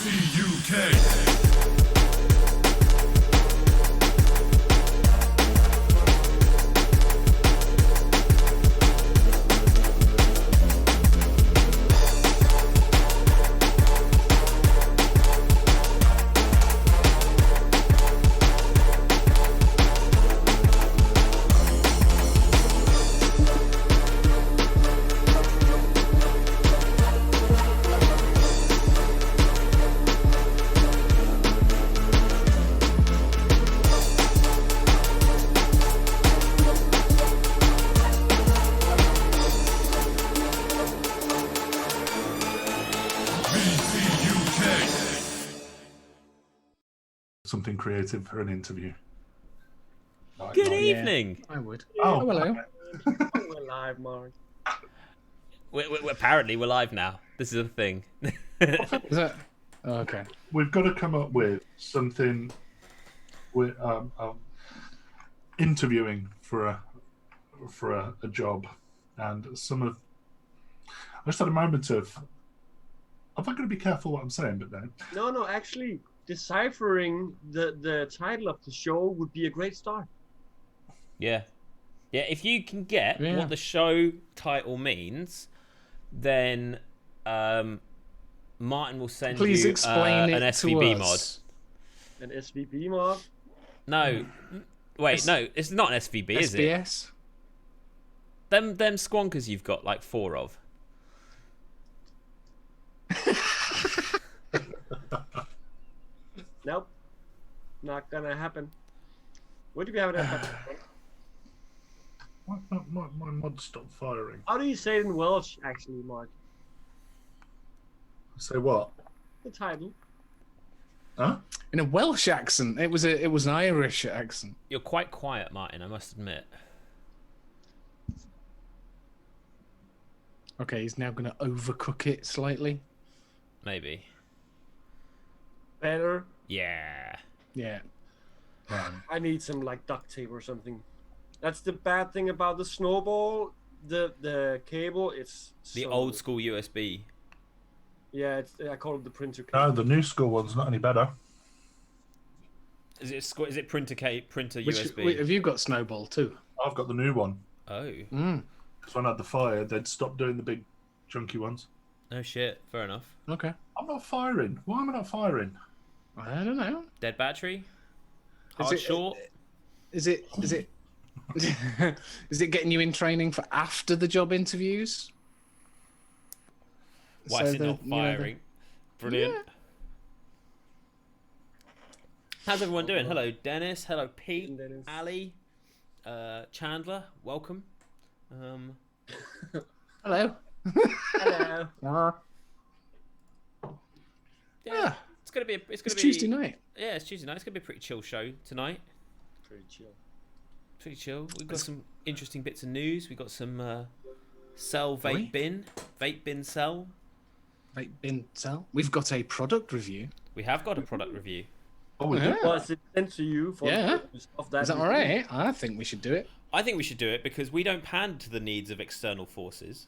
UK. Something creative for an interview. Good evening. I would. Oh, hello. We're live, Mark. Apparently, we're live now. This is a thing. Is that? Oh, okay. We've got to come up with something with interviewing for a job, and I just had a moment of. I'm not going to be careful what I'm saying, but then. No, actually, deciphering the title of the show would be a great start. Yeah. If you can get what the show title means, then Martin will send Please you explain an it SVB to mod. us. An SVB mod? No, wait, no, it's not an SVB, is it? SBS? Them squonkers you've got like 4 of. Nope. Not gonna happen. What do we have happen? My mod stopped firing. How do you say it in Welsh, actually, Mark? Say what? The title. Huh? In a Welsh accent. It was an Irish accent. You're quite quiet, Martin, I must admit. Okay, he's now going to overcook it slightly. Maybe. Better. Yeah. Yeah. I need some like duct tape or something. That's the bad thing about the snowball. The cable, it's The so... old school USB. Yeah, I call it the printer cable. No, the new school one's not any better. Is it printer Which, USB? wait, have you got Snowball too? I've got the new one. Oh. Because when I had the fire, they'd stop doing the big chunky ones. No shit. Fair enough. Okay. I'm not firing. Why am I not firing? I don't know. Dead battery. Is Hard it- short. Is it is it getting you in training for after the job interviews? Why is it not firing? Brilliant. Yeah. How's everyone doing? Hello, Dennis. Hello, Pete. Dennis. Ali. Chandler. Welcome. Hello. Hello. Yeah. It's gonna be. It's Tuesday night. Yeah, it's Tuesday night. It's gonna be a pretty chill show tonight. Pretty chill. Pretty chill. We've got some interesting bits of news. We've got some sell we? vape bin sell. Vape bin sell. We've got a product review. We have got a product review. Oh, we Yeah. do. Was it sent to you for Yeah. the purpose of that? Is that all right? I think we should do it. I think we should do it because we don't pander to the needs of external forces,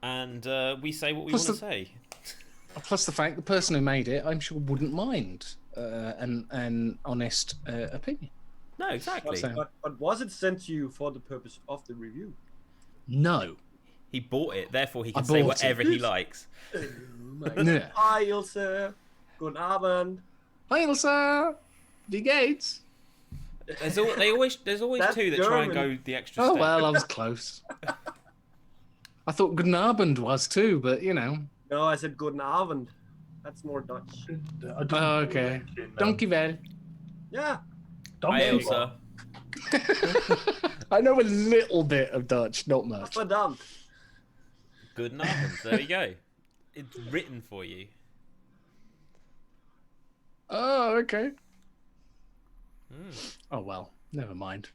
and we say what we want Plus to say. Plus the fact the person who made it, I'm sure, wouldn't mind an honest opinion. No, exactly. So- But was it sent to you for the purpose of the review? No. He bought it, therefore he can I say bought it. whatever he likes. Yeah. Hi, Ilse. Good Abend. Hi, Elsa. Die geht's? There's always That's two that try and German. go the extra Oh step. well, I was close. I thought Guten Abend was too, but you know. No, I said Guten Abend. That's more Dutch. I didn't Oh, okay. Dankjewel. Yeah. Hi, Elsa. I know a little bit of Dutch, not much. Verdammt. Good enough. There you go. It's written for you. Oh, okay. Oh well, never mind.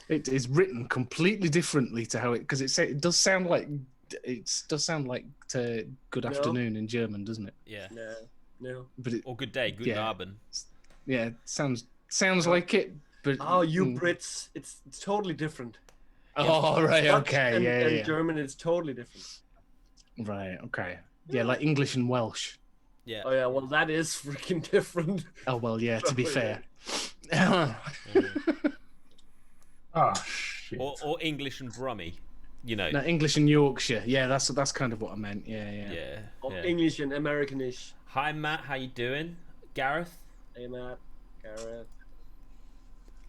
It is written completely differently to how it because it does sound like to good afternoon in German, doesn't it? Yeah. No. But it Or good day. Good Yeah. Abend. yeah, it sounds like it. But Oh, you Brits, it's totally different. Oh right, Dutch okay, and, yeah, and yeah. German is totally different. Right, okay. Yeah, like English and Welsh. Yeah. Oh yeah, well that is freaking different. Oh well, yeah. To be Oh, fair. Ah, shit. Or English and Brummy, you know. No, English and Yorkshire. Yeah, that's kind of what I meant. Yeah, yeah. Yeah. Or yeah. English and Americanish. Hi Matt, how you doing? Gareth. Hey Matt, Gareth.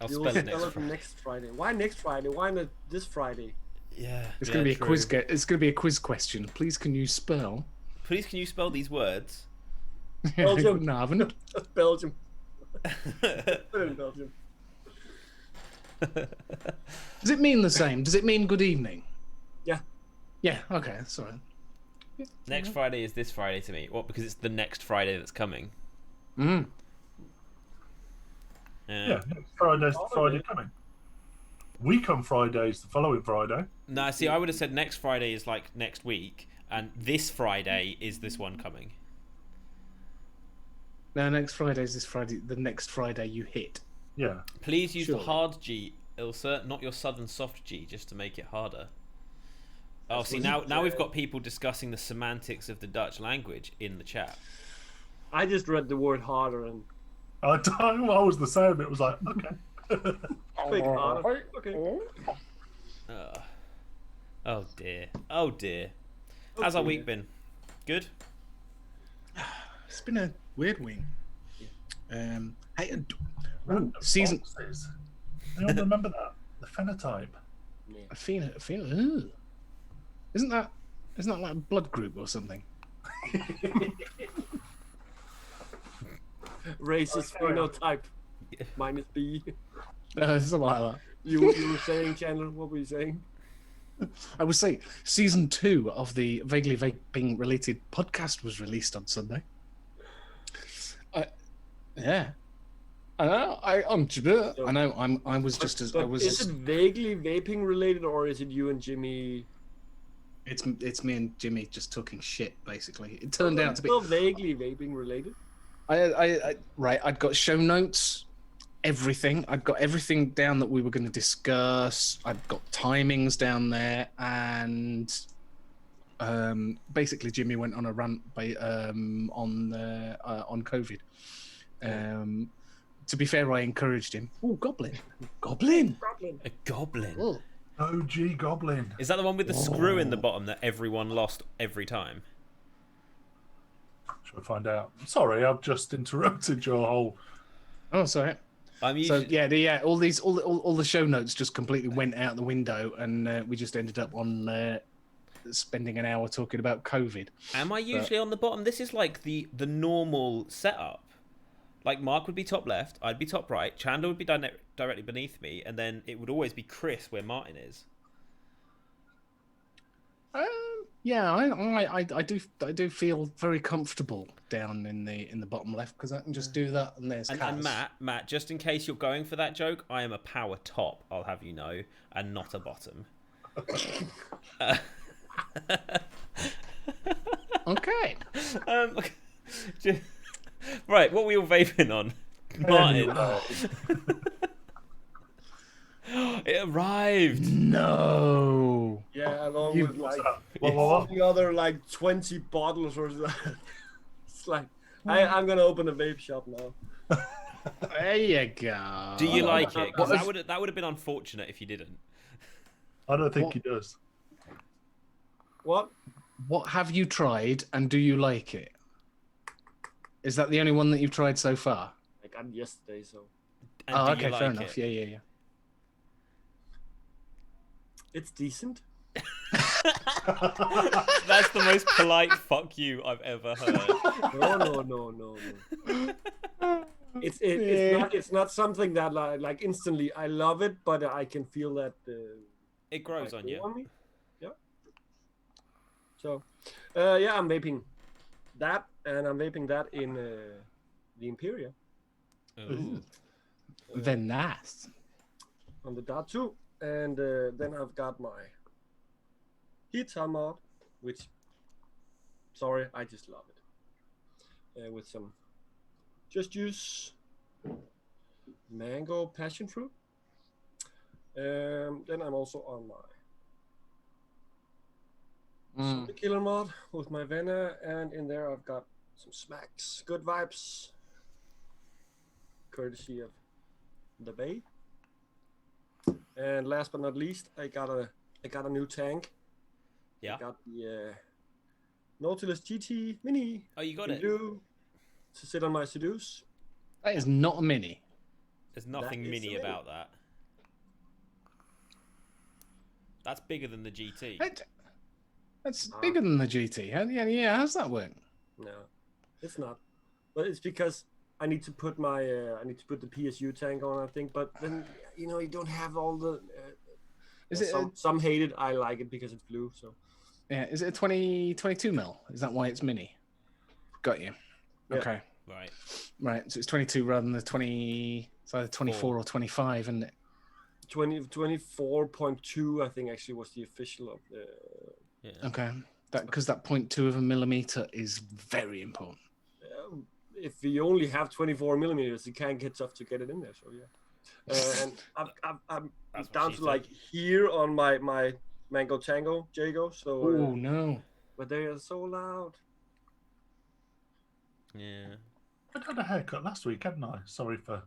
I'll You'll spell it spell it next Friday. Why next Friday? Why not this Friday? Yeah. It's yeah, gonna be a true. quiz. It's gonna be a quiz question. Please, can you spell? Please, can you spell these words? Belgium. No, I haven't. Belgium. Put it in Belgium. Does it mean the same? Does it mean good evening? Yeah. Yeah. Okay, that's all right. Next Friday is this Friday to me. What? Because it's the next Friday that's coming. Mm. Yeah, next Friday's the Friday coming. Week on Friday's the following Friday. No, see, I would have said next Friday is like next week, and this Friday is this one coming. No, next Friday is this Friday. The next Friday you hit. Yeah. Please use Surely. the hard G, Ilsa, not your southern soft G, just to make it harder. Oh, see, now we've got people discussing the semantics of the Dutch language in the chat. I just read the word harder and I was the same. It was like, okay. big harder. Okay. Oh dear. Oh dear. How's our week been? Good? It's been a weird week. Hey, Random season. boxes. You all remember that? The phenotype. I feel. Ooh. Isn't that like a blood group or something? Racist phenotype. Minus B. Something like that. You were saying, Chandler? What were you saying? I would say season 2 of the vaguely vaping related podcast was released on Sunday. Yeah. I know. I know. I was just as. I But was. is it vaguely vaping related, or is it you and Jimmy? It's me and Jimmy just talking shit. Basically, it turned out to be. Still vaguely vaping related. Right. I'd got show notes, everything. I'd got everything down that we were going to discuss. I'd got timings down there, and basically Jimmy went on a rant on COVID. To be fair, I encouraged him. Oh, goblin! A goblin. Oh. OG Goblin. Is that the one with the screw in the bottom that everyone lost every time? Shall I find out? Sorry, I've just interrupted your whole. Oh, sorry. I'm So usually... yeah, all the show notes just completely went out the window, and we just ended up on spending an hour talking about COVID. Am I usually on the bottom? This is like the normal setup. Like Mark would be top left, I'd be top right, Chandler would be directly beneath me, and then it would always be Chris where Martin is. Yeah, I do feel very comfortable down in the bottom left because I can just do that, and there's And Kaz. Matt, just in case you're going for that joke, I am a power top, I'll have you know, and not a bottom. Okay. Right, what were you all vaping on? Martin. It arrived. No. Yeah, along with like What? the other like 20 bottles or something. It's like I'm gonna open a vape shop now. There you go. Do you like it? Because that would have been unfortunate if you didn't. I don't think he does. What? What have you tried, and do you like it? Is that the only one that you've tried so far? I got it yesterday, so And Oh, do okay, you like fair enough. it? Yeah. it's decent. That's the most polite fuck you I've ever heard. No. It's not something that like instantly I love it, but I can feel that It grows on you. me. Yeah. So, yeah, I'm vaping that, and I'm vaping that in the Imperia Ooh. Then nice. on the Dart 2, and then I've got my Heater mod, which, sorry, I just love it. With some just use mango passion fruit. Then I'm also on my Zombie Killer mod with my Vena, and in there I've got some smacks, good vibes, courtesy of the Bay. And last but not least, I got a new tank. Yeah. I got the Nautilus GT Mini. Oh, you got in it. blue to sit on my Seduce. That is not a mini. There's nothing That is mini a mini. about that. That's bigger than the GT. That's bigger than the GT. Yeah, how's that work? No, it's not. But it's because I need to put my the PSU tank on, I think. But then you don't have all the. Some hate it. I like it because it's blue. So. Yeah, is it a 22 mil? Is that why it's mini? Got you. Yeah. Okay. Right. So it's 22 rather than the 20. It's either 24 or 25, isn't it? 24.2, I think, actually was the official of the. Yeah. Okay. Because that 0.2 of a millimeter is very important. If you only have 24 millimeters, it can get tough to get it in there. So yeah. And I'm down to like here on my Mango Tango Jago. So. Oh no. But they are so loud. Yeah. I had a haircut last week, hadn't I? Sorry for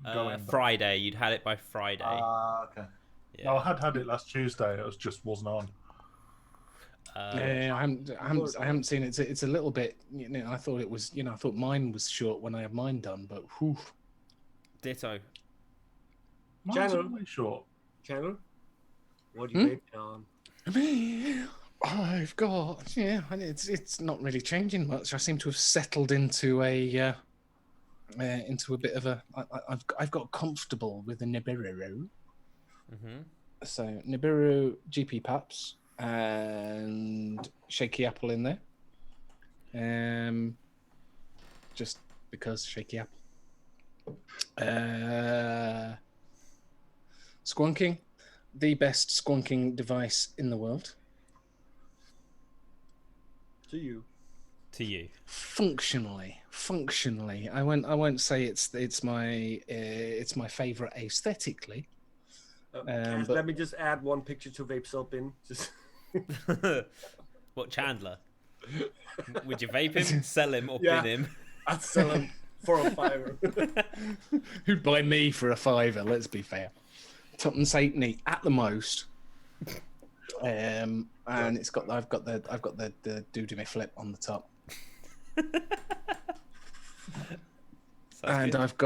going. Friday. You'd had it by Friday. Okay. Yeah. No, I had it last Tuesday. It just wasn't on. I haven't seen it. It's a little bit. I thought it was. I thought mine was short when I had mine done, but whew. Ditto. Mine's always short. Channel. What do you vaping on? I've got it's not really changing much. I seem to have settled into a bit of a. I've got comfortable with the Nibiru. Mm-hmm. So Nibiru GP Paps and Shaky Apple in there. Just because Shaky Apple. Squonking, the best squonking device in the world. To you. Functionally, I won't say it's my favorite aesthetically. But let me just add one picture to Vape Cell bin. Just... What, Chandler? Would you vape him, sell him, or bin him? I'd sell him for a $5. Who'd buy me for a $5? Let's be fair. Tuppence halfpenny at the most. And I've got the doo-doo flip on the top. And good. I've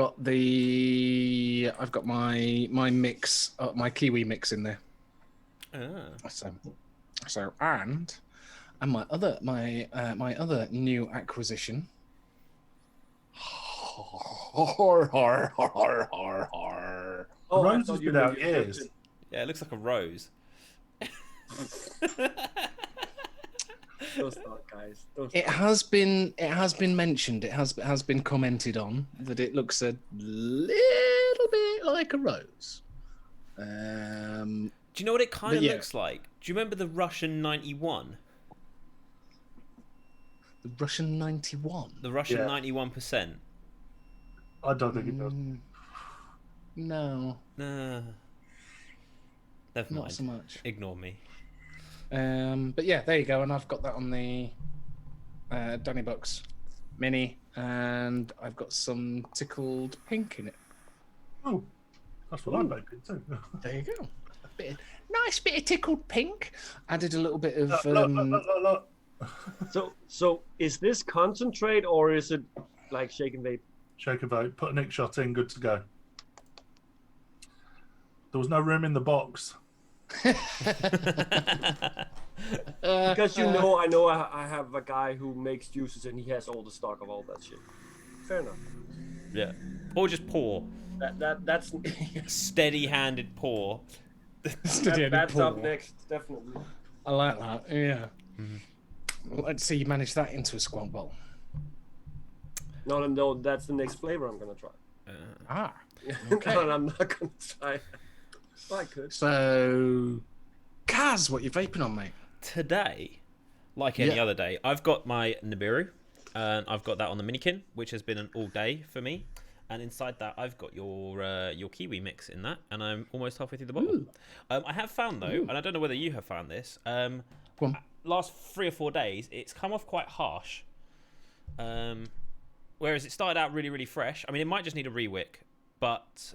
got my mix, my Kiwi mix in there. So and my other new acquisition. Oh, rose has been out years. Yeah, it looks like a rose. Don't start, guys. Don't start. It has been mentioned. It has been commented on that it looks a little bit like a rose. Do you know what it kind of looks like? Do you remember the Russian 91? The Russian 91. The Russian 91%. I don't think it does. No. Nah. Never mind. Not so much. Ignore me. But yeah, there you go. And I've got that on the Danny Bucks Mini, and I've got some tickled pink in it. Oh, that's what I'm making too. There you go. Nice bit of tickled pink. Added a little bit of. Look. So is this concentrate or is it like shake and vape? Shake and vape. Put a nick shot in. Good to go. There was no room in the box. Because I know I have a guy who makes juices and he has all the stock of all that shit. Fair enough. Yeah. Or just pour. That's Steady-handed pour. That's up next, definitely. I like that. Yeah. Mm-hmm. Let's see you manage that into a squat bowl. No, that's the next flavor I'm gonna try. Okay. No, I'm not gonna try. Well, I could. So, Kaz, what you vaping on, mate? Today, like any other day, I've got my Nibiru, and I've got that on the Minikin, which has been an all day for me. And inside that, I've got your Kiwi mix in that, and I'm almost halfway through the bottle. I have found though, and I don't know whether you have found this. Last 3 or 4 days, it's come off quite harsh. Whereas it started out really, really fresh. I mean, it might just need a rewick, but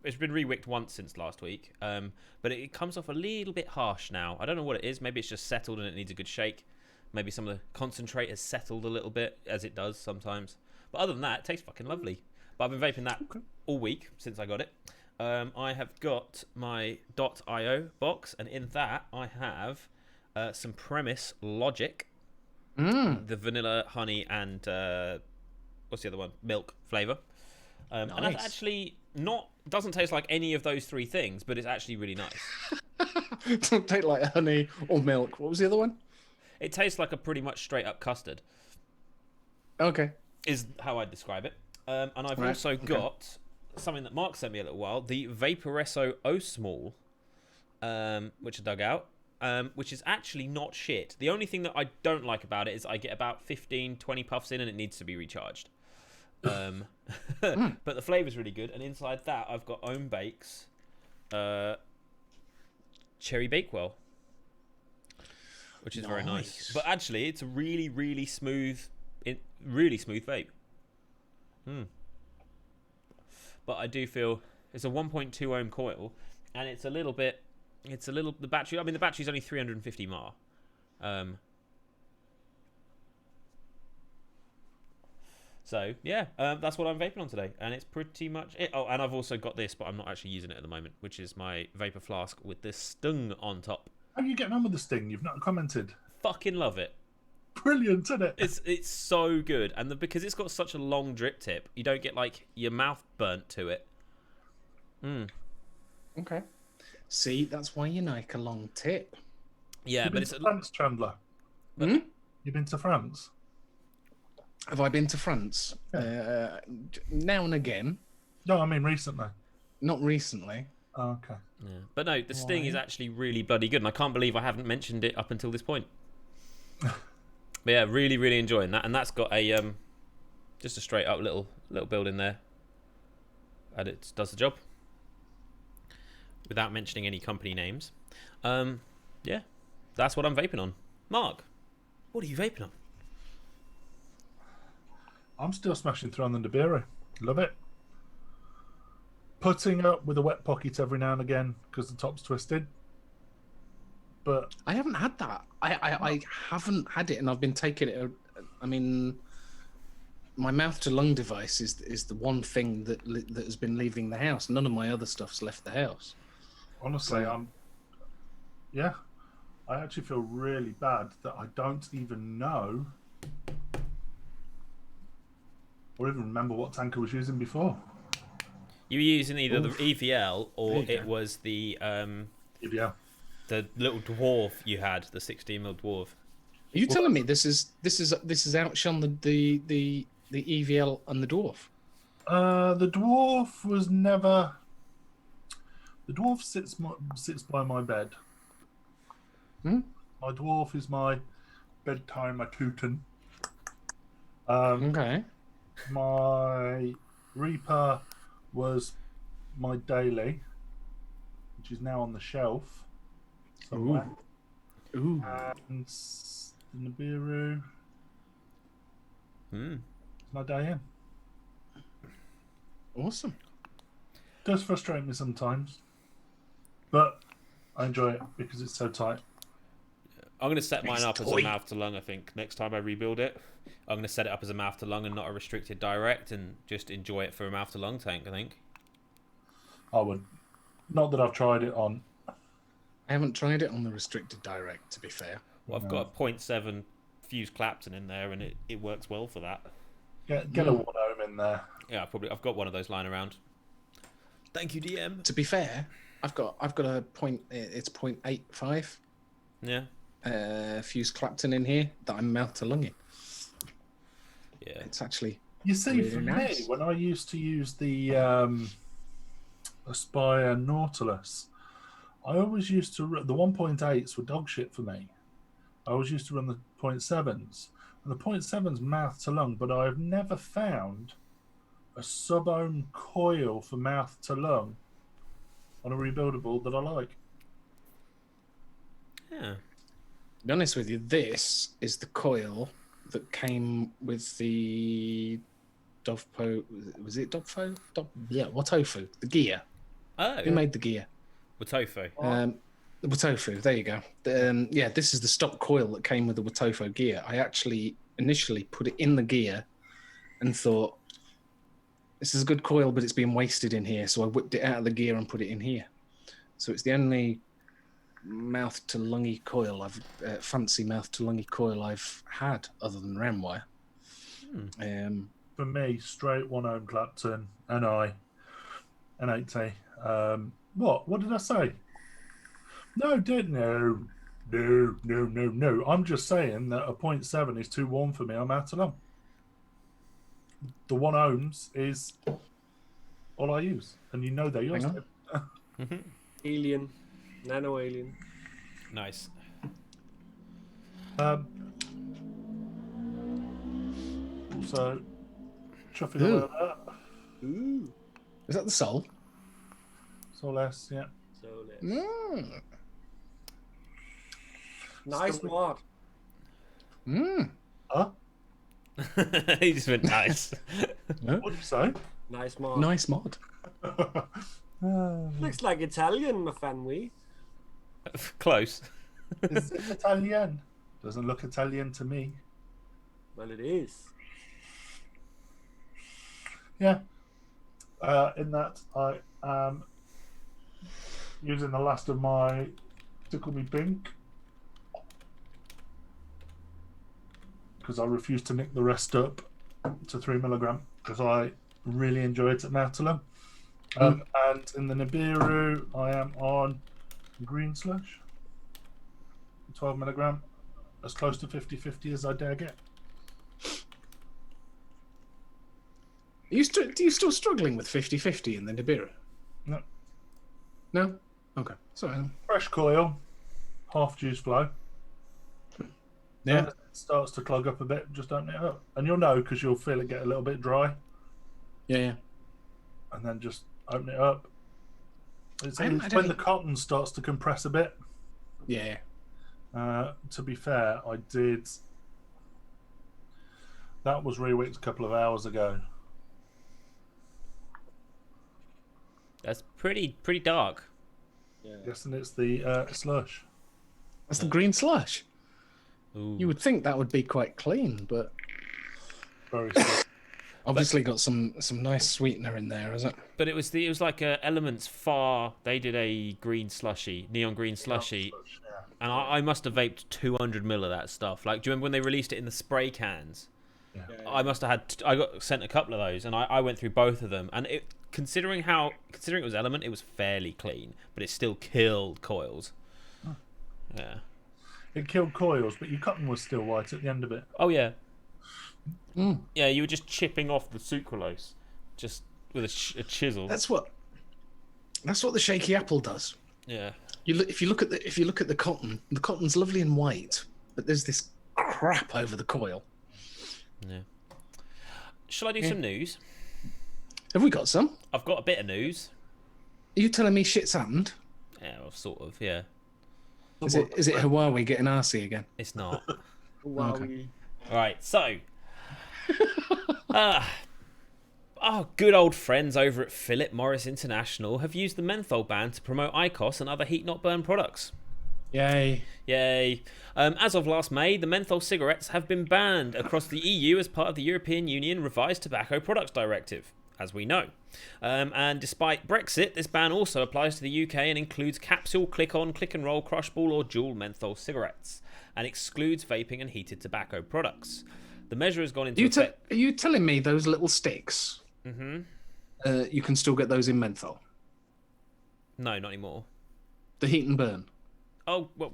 it's been rewicked once since last week. But it comes off a little bit harsh now. I don't know what it is. Maybe it's just settled and it needs a good shake. Maybe some of the concentrate has settled a little bit, as it does sometimes. But other than that, it tastes fucking lovely. But I've been vaping that all week since I got it. I have got my .io box, and in that I have some Premise Logic, the vanilla, honey, and what's the other one? Milk flavour. Nice. And that's actually doesn't taste like any of those three things, but it's actually really nice. Don't taste like honey or milk. What was the other one? It tastes like a pretty much straight up custard. Okay. Is how I'd describe it. And I've also got something that Mark sent me a little while, the Vaporesso O-Small, which I dug out, which is actually not shit. The only thing that I don't like about it is I get about 15, 20 puffs in and it needs to be recharged. But the flavour's really good, and inside that I've got Ohm Bake's Cherry Bakewell, which is very nice. But actually, it's a really, really smooth vape. But I do feel it's a 1.2 ohm coil, and the battery. I mean, the battery's only 350 mAh. So yeah, that's what I'm vaping on today, and it's pretty much it. Oh, and I've also got this, but I'm not actually using it at the moment, which is my vapor flask with this stung on top. How are you getting on with the Sting? You've not commented. Fucking love it. Brilliant, isn't it? It's so good, and because it's got such a long drip tip, you don't get like your mouth burnt to it. Okay. See, that's why you like a long tip. Yeah, You've but been it's to France, Chandler. Hmm? You've been to France? Have I been to France? Now and again. No, I mean recently. Not recently. Oh, okay. yeah. But no, the Sting is actually really bloody good, and I can't believe I haven't mentioned it up until this point. But yeah, really, really enjoying that, and that's got a just a straight up little build in there, and it does the job without mentioning any company names. Yeah, that's what I'm vaping on. Mark, what are you vaping on? I'm still smashing through on the Nibiru. Love it. Putting up with a wet pocket every now and again because the top's twisted. But I haven't had that. I haven't had it, and I've been taking it. I mean, my mouth to lung device is the one thing that has been leaving the house. None of my other stuff's left the house. honestly, I actually feel really bad that I don't even know or even remember what tank I was using before. You were using either the EVL or it was the Yeah. the little dwarf you had, the 16mm dwarf. Are you telling me this is outshone the EVL and the dwarf? The dwarf was never. The dwarf sits by my bed. Hmm? My dwarf is my bedtime Teuton. Okay. My Reaper was my daily, which is now on the shelf somewhere. Ooh. And the Nibiru is my day in. Awesome. Does frustrate me sometimes, but I enjoy it because it's so tight. I'm going to set mine It's up as a toy. mouth to lung, I think, next time I rebuild it. I'm going to set it up as a mouth to lung and not a restricted direct and just enjoy it for a mouth to lung tank, I think. I would. Not that I've tried it on. I haven't tried it on the restricted direct, to be fair. Well, I've got a 0.7 fused Clapton in there and it works well for that. Get a 1 ohm in there. Yeah, I've got one of those lying around. Thank you, DM. To be fair, I've got a point. It's 0.85 Yeah. fused Clapton in here that I'm mouth to lung in. Yeah. It's actually You see, really for nice. me, when I used to use the Aspire Nautilus, I always used to the 1.8s were dog shit for me. I always used to run the 0.7s, and the 0.7s mouth to lung, but I've never found a sub-ohm coil for mouth to lung on a rebuildable that I like. Yeah. To be honest with you, this is the coil that came with the Dovpo. Was it Dovpo? Yeah, Watofu, the gear. Oh, Who made the gear? Watofu. The Watofu. There you go. Yeah, this is the stock coil that came with the Watofu gear. I actually initially put it in the gear and thought, this is a good coil, but it's being wasted in here. So I whipped it out of the gear and put it in here. So it's the only mouth to lungy coil fancy mouth to lungy coil I've had other than Ramwire. For me, straight 1 ohm Clapton, NI, N8T. What did I say? No. I'm just saying that a 0.7 is too warm for me. I'm out of lung. The 1 ohms is all I use, and you know they're yours. Alien, nano alien. Nice. Also, chuffing away at that. Ooh. Is that the soul? So less, yeah. So let's... Nice mod. Huh? He just went nice. What did you say? Nice mod. Nice mod. Looks like Italian, my family. Close. Is it Italian? Doesn't look Italian to me. Well, it is. Yeah. In that I am using the last of my Tickle Me Pink because I refuse to nick the rest up to 3 milligram because I really enjoy it at Moutalum. And in the Nibiru, I am on green slush, 12 milligram, as close to 50-50 as I dare get. Are you still struggling with 50-50 in the Nibiru? No. No? Okay. Sorry. Fresh coil, half juice flow. Yeah. When it starts to clog up a bit, just open it up. And you'll know because you'll feel it get a little bit dry. Yeah. And then just open it up. It's when the cotton starts to compress a bit. Yeah. To be fair, I did. That was rewicked a couple of hours ago. That's pretty dark. Yeah. Yes, and it's the slush. That's the green slush. Ooh. You would think that would be quite clean, but Very slush. obviously got some nice sweetener in there, is it? But it was like Elements Far. They did a green slushy, neon green slushy, and I must have vaped 200 ml of that stuff. Like, do you remember when they released it in the spray cans? Yeah. I must have had. I got sent a couple of those, and I went through both of them. And considering it was Element, it was fairly clean, but it still killed coils. Oh. Yeah. It killed coils, but your cotton was still white at the end of it. Oh yeah. Yeah, you were just chipping off the sucralose, just with a chisel. That's what the shaky apple does. Yeah. If you look at the cotton, the cotton's lovely and white, but there's this crap over the coil. Yeah. Shall I do some news? Have we got some? I've got a bit of news. Are you telling me shit's happened? Yeah, well, sort of. Yeah. Is it Huawei getting arsey again? It's not. Wow. Okay. All right. So, our good old friends over at Philip Morris International have used the menthol ban to promote IQOS and other heat-not-burn products. Yay. Yay. As of last May, the menthol cigarettes have been banned across the EU as part of the European Union Revised Tobacco Products Directive, as we know. And despite Brexit, this ban also applies to the UK and includes capsule, click-on, click-and-roll, crushball or dual menthol cigarettes, and excludes vaping and heated tobacco products. The measure has gone into effect... Are you telling me those little sticks, you can still get those in menthol? No, not anymore. The heat and burn? Oh, well,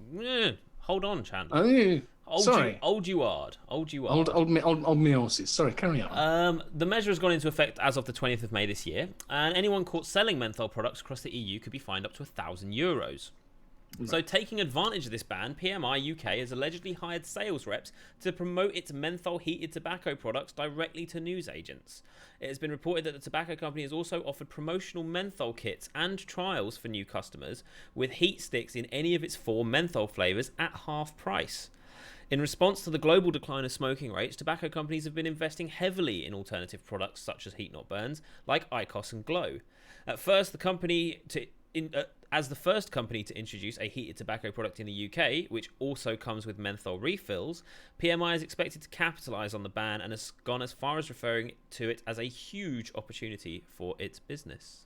hold on, Chandler. Oh, sorry. Old you are. Old me horses. Sorry, carry on. The measure has gone into effect as of the 20th of May this year, and anyone caught selling menthol products across the EU could be fined up to €1,000. Right. So, taking advantage of this ban, PMI UK has allegedly hired sales reps to promote its menthol heated tobacco products directly to newsagents. It has been reported that the tobacco company has also offered promotional menthol kits and trials for new customers with heat sticks in any of its 4 menthol flavours at half price. In response to the global decline of smoking rates, tobacco companies have been investing heavily in alternative products such as heat-not-burns, like IQOS and Glow. At first, as the first company to introduce a heated tobacco product in the UK, which also comes with menthol refills, PMI is expected to capitalise on the ban and has gone as far as referring to it as a huge opportunity for its business.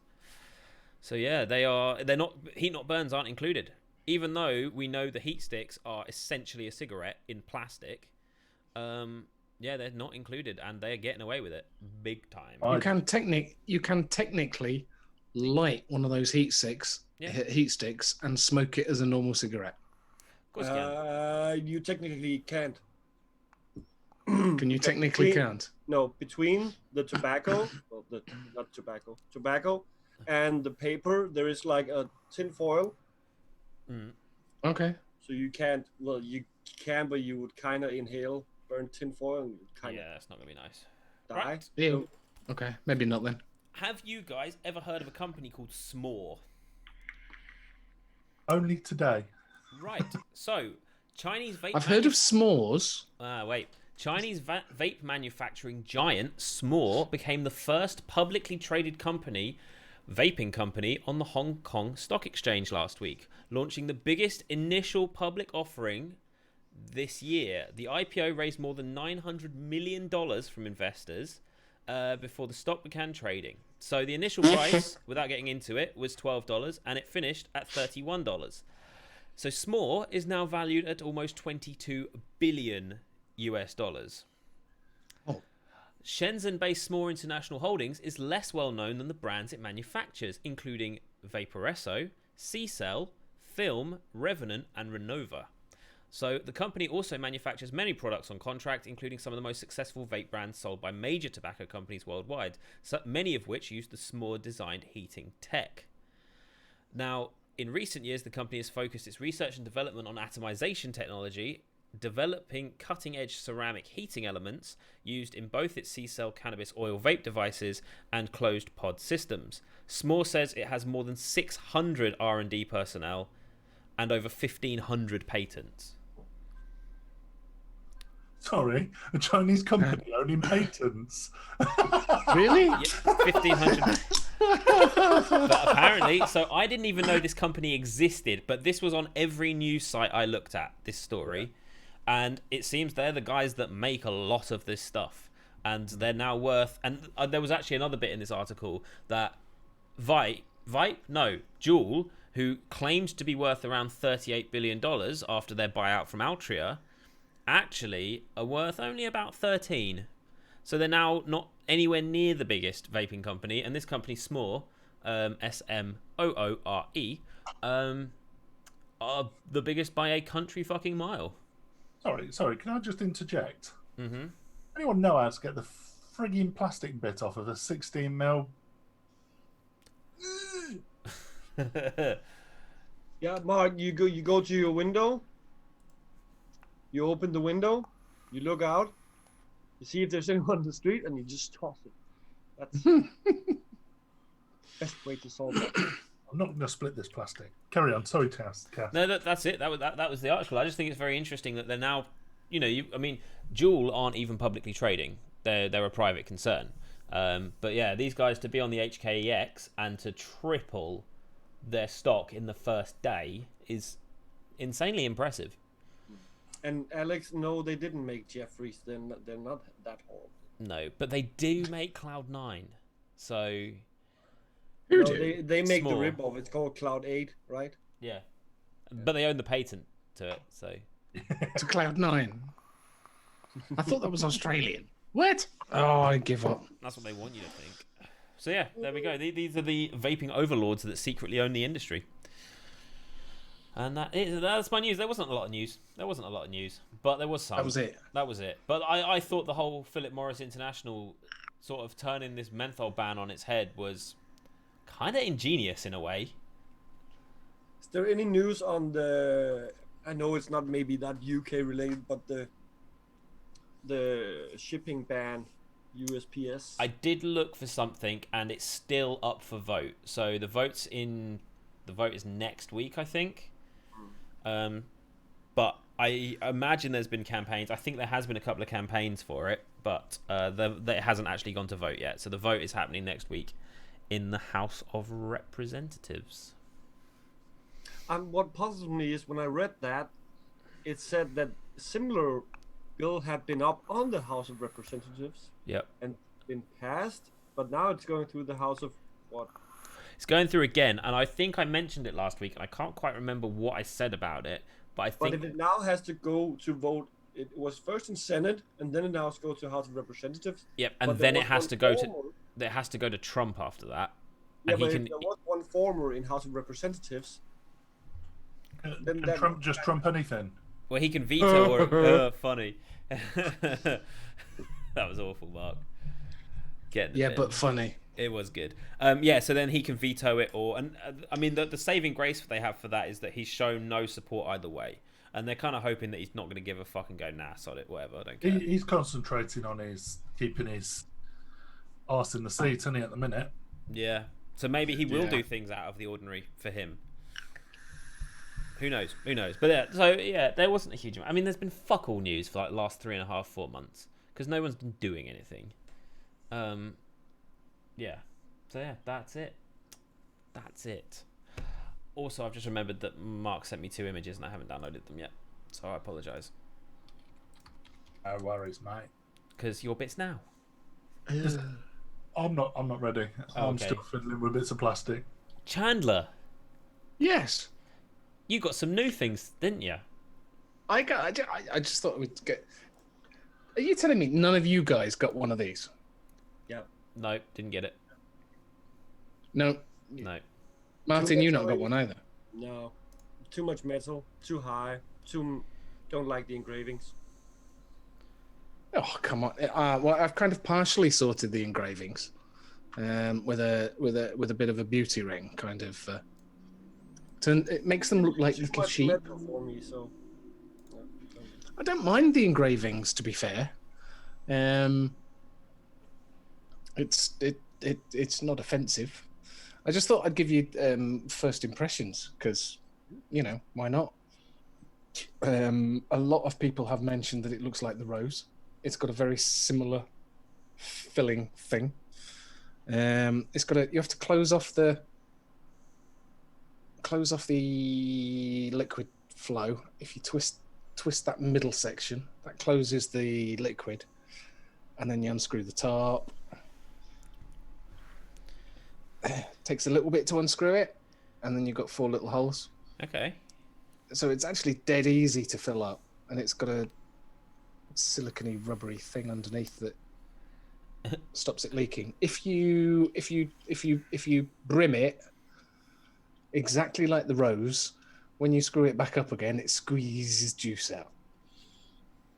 So yeah, they're not, heat-not-burns aren't included. Even though we know the heat sticks are essentially a cigarette in plastic, they're not included, and they're getting away with it big time. You can technically light one of those heat sticks and smoke it as a normal cigarette. Of course you can. You technically can't. Can you technically can't? No, between the tobacco, tobacco, and the paper, there is like a tin foil. Okay. So you can't. Well, you can, but you would kind of inhale burnt tin foil and kind of. Yeah, that's not gonna be nice. Die. Right. Yeah. Okay, maybe not then. Have you guys ever heard of a company called S'more? Only today. Right. So, Chinese vape. I've heard of s'mores. Chinese vape manufacturing giant S'more became the first publicly traded vaping company on the Hong Kong Stock Exchange last week, launching the biggest initial public offering this year. The IPO raised more than $900 million from investors before the stock began trading. So the initial price, without getting into it, was $12, and it finished at $31. So S'more is now valued at almost $22 billion US. Shenzhen-based S'more International Holdings is less well known than the brands it manufactures, including Vaporesso, C-Cell, Film, Revenant, and Renova. So the company also manufactures many products on contract, including some of the most successful vape brands sold by major tobacco companies worldwide, so many of which use the S'more-designed heating tech. Now, in recent years, the company has focused its research and development on atomization technology, developing cutting-edge ceramic heating elements used in both its C-Cell cannabis oil vape devices and closed pod systems. S'more says it has more than 600 R&D personnel and over 1,500 patents. Sorry, a Chinese company owning patents. Really? Yeah, 1,500. But apparently, so I didn't even know this company existed, but this was on every news site I looked at, this story. And it seems they're the guys that make a lot of this stuff. And they're now worth... And there was actually another bit in this article that Juul, who claimed to be worth around $38 billion after their buyout from Altria, actually are worth only about 13. So they're now not anywhere near the biggest vaping company. And this company, S'more, S-M-O-O-R-E, are the biggest by a country fucking mile. Sorry, can I just interject? Mm-hmm. Anyone know how to get the frigging plastic bit off of a 16mm? Yeah, Mark, you go to your window, you open the window, you look out, you see if there's anyone on the street, and you just toss it. That's best way to solve that. I'm not going to split this plastic. Carry on. Sorry, Cass. No, that's it. That was the article. I just think it's very interesting that they're now, Juul aren't even publicly trading. They're a private concern. But yeah, these guys to be on the HKEX and to triple their stock in the first day is insanely impressive. And Alex, no, they didn't make Jeffries. They're not that horrible. No, but they do make Cloud9. So Who No, do? they make the S'more. ripoff. It's called Cloud 8, right? yeah, but they own the patent to it. So To Cloud9. I thought that was Australian. What? Oh, I give up. that's what they want you to think. So yeah, there we go. These are the vaping overlords that secretly own the industry. And that's my news. There wasn't a lot of news. But there was some. That was it. But I thought the whole Philip Morris International sort of turning this menthol ban on its head was kind of ingenious in a way. Is there any news on the? I know it's not maybe that UK related, but the shipping ban, USPS. I did look for something, and it's still up for vote. So the vote is next week, I think. But I imagine there's been campaigns. I think there has been a couple of campaigns for it, but it hasn't actually gone to vote yet. So the vote is happening next week in the House of Representatives. What puzzles me is when I read that, it said that similar bill had been up on the House of Representatives. Yep. And been passed, but now it's going through the House of what? It's going through again, and I think I mentioned it last week, and I can't quite remember what I said about it, but I think... But if it now has to go to vote, it was first in Senate, and then it now goes to House of Representatives. Yep, and then it has to go to Trump after that. Yeah, and but if there was one former in House of Representatives, can Trump just trump anything? Well, he can veto or... funny. That was awful, Mark. But funny. It was good. Yeah, so then he can veto it, I mean, the saving grace they have for that is that he's shown no support either way, and they're kind of hoping that he's not going to give a fuck and go, nah, sod it, whatever, I don't care. He's concentrating on keeping his arse in the seat, isn't he, at the minute? Yeah, so maybe he will do things out of the ordinary for him. Who knows? But there wasn't a huge amount. I mean, there's been fuck all news for like the last 3.5-4 months because no one's been doing anything. Yeah. So yeah, that's it. Also, I've just remembered that Mark sent me 2 images and I haven't downloaded them yet, so I apologise. No worries, mate. Because your bits now. I'm not ready. I'm still fiddling with bits of plastic. Chandler. Yes. You got some new things, didn't you? I just thought we'd get. Are you telling me none of you guys got one of these? Yeah. No, didn't get it. No. Martin, you not got one either. No. Too much metal. Too high. Don't like the engravings. Oh, come on. Well, I've kind of partially sorted the engravings, with a bit of a beauty ring, kind of. It makes them look like little sheep. For me, so. I don't mind the engravings, to be fair. It's not offensive. I just thought I'd give you first impressions because, why not? A lot of people have mentioned that it looks like the rose. It's got a very similar filling thing. It's got you have to close off the liquid flow. If you twist that middle section, that closes the liquid, and then you unscrew the top. Takes a little bit to unscrew it, and then you've got 4 little holes. Okay. So it's actually dead easy to fill up, and it's got a silicone rubbery thing underneath that stops it leaking. If you brim it exactly like the rose, when you screw it back up again, it squeezes juice out.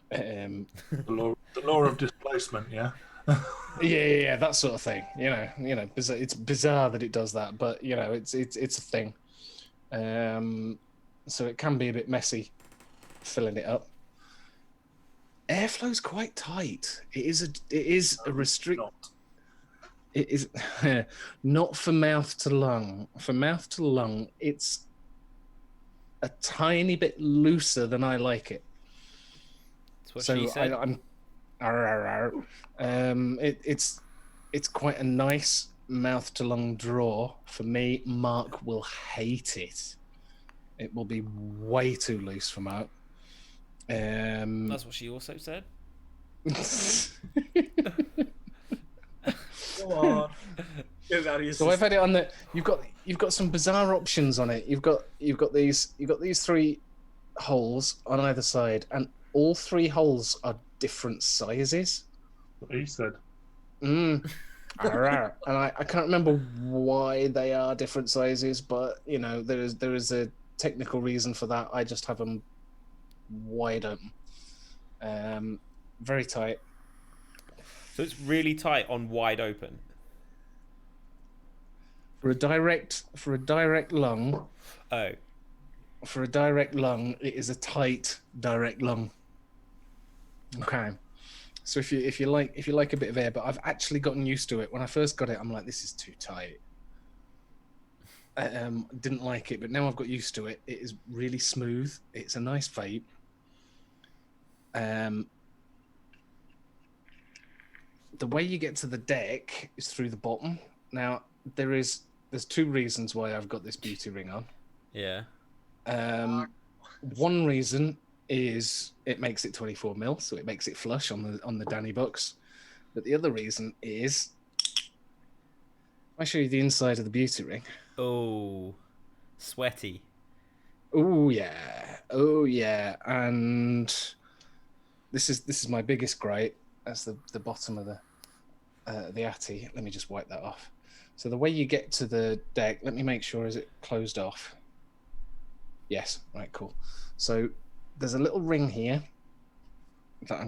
The law of displacement, yeah. Yeah, that sort of thing. It's bizarre that it does that, but it's a thing. So it can be a bit messy filling it up. Airflow's quite tight. It is a restrict. It is not for mouth to lung. For mouth to lung, it's a tiny bit looser than I like it. That's what she said. It's quite a nice mouth to lung draw. For me, Mark will hate it. It will be way too loose for Mark. That's what she also said. Go on. So I've had it on the. You've got some bizarre options on it. You've got these 3 holes on either side, and all 3 holes are different sizes. What he said. And I can't remember why they are different sizes, but there is a technical reason for that. I just have them wide open, very tight. So it's really tight on wide open. For a direct lung. Oh. For a direct lung, it is a tight direct lung. Okay. So if you like a bit of air, but I've actually gotten used to it. When I first got it, I'm like, this is too tight. Didn't like it, but now I've got used to it. It is really smooth. It's a nice vape. The way you get to the deck is through the bottom. Now there's 2 reasons why I've got this beauty ring on. Yeah. One reason is it makes it 24 mil, so it makes it flush on the Danny Bucks. But the other reason is, if I show you the inside of the beauty ring. Oh, sweaty. Oh yeah, and this is my biggest gripe. That's the bottom of the Atty. Let me just wipe that off. So the way you get to the deck, let me make sure, is it closed off? Yes, right, cool. So there's a little ring here that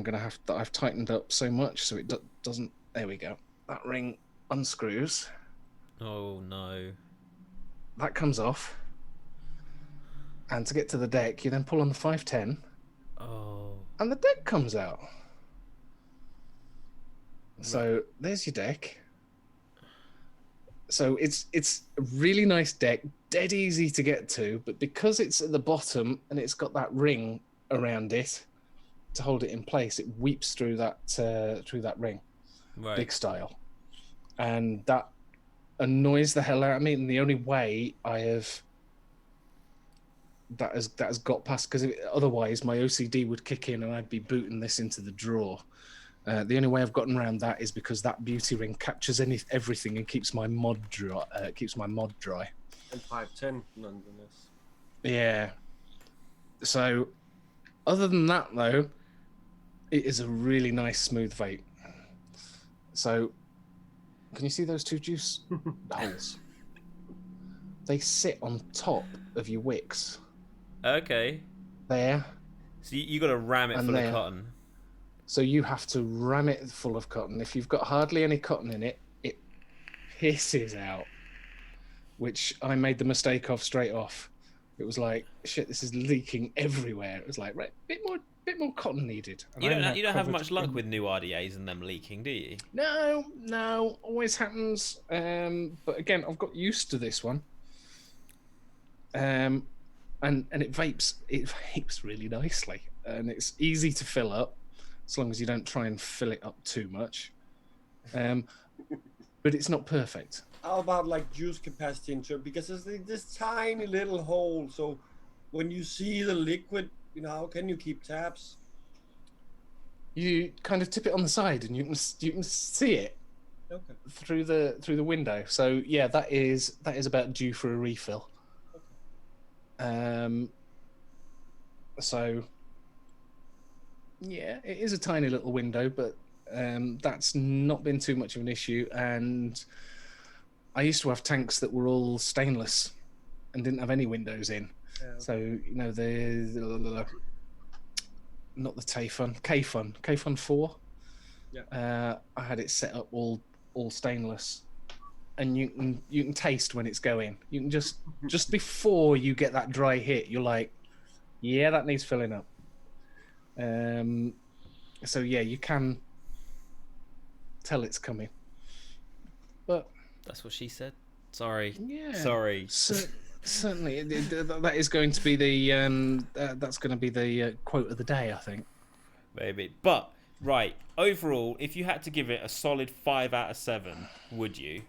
I've tightened up so much so it doesn't. There we go. That ring unscrews. Oh no. That comes off. And to get to the deck, you then pull on the 510. Oh. And the deck comes out. So there's your deck. So it's a really nice deck, dead easy to get to, but because it's at the bottom and it's got that ring around it to hold it in place, it weeps through that ring, Right. big style, and that annoys the hell out of me. And the only way that has got past, because otherwise my OCD would kick in and I'd be booting this into the drawer. The only way I've gotten around that is because that beauty ring captures everything and keeps my mod dry. And 510 nonetheless. Yeah. So, other than that though, it is a really nice smooth vape. So, can you see those 2 juice holes? They sit on top of your wicks. Okay. There. So you got to ram it And full there. of cotton. So you have to ram it full of cotton. If you've got hardly any cotton in it, it pisses out, which I made the mistake of straight off. It was like, shit, this is leaking everywhere. It was like, right, bit more cotton needed. And You I'm now don't have covered much luck in- with new RDAs and them leaking, do you? No, always happens. But again, I've got used to this one. And it vapes really nicely, and it's easy to fill up, as long as you don't try and fill it up too much. But it's not perfect. How about like juice capacity into it? Because there's like this tiny little hole. So when you see the liquid, how can you keep tabs? You kind of tip it on the side, and you can see it Okay. through the window. So yeah, that is about due for a refill. So yeah, it is a tiny little window, but that's not been too much of an issue. And I used to have tanks that were all stainless and didn't have any windows in. Yeah. So the not the K-Fun 4. Yeah. I had it set up all stainless, and you can taste when it's going. You can just before you get that dry hit, you're like, yeah, that needs filling up. So yeah, you can tell it's coming. But That's what she said. Sorry. yeah, Sorry. certainly that is going to be the that's going to be the quote of the day, I think. Maybe. But right, overall, if you had to give it a solid 5 out of 7, would you?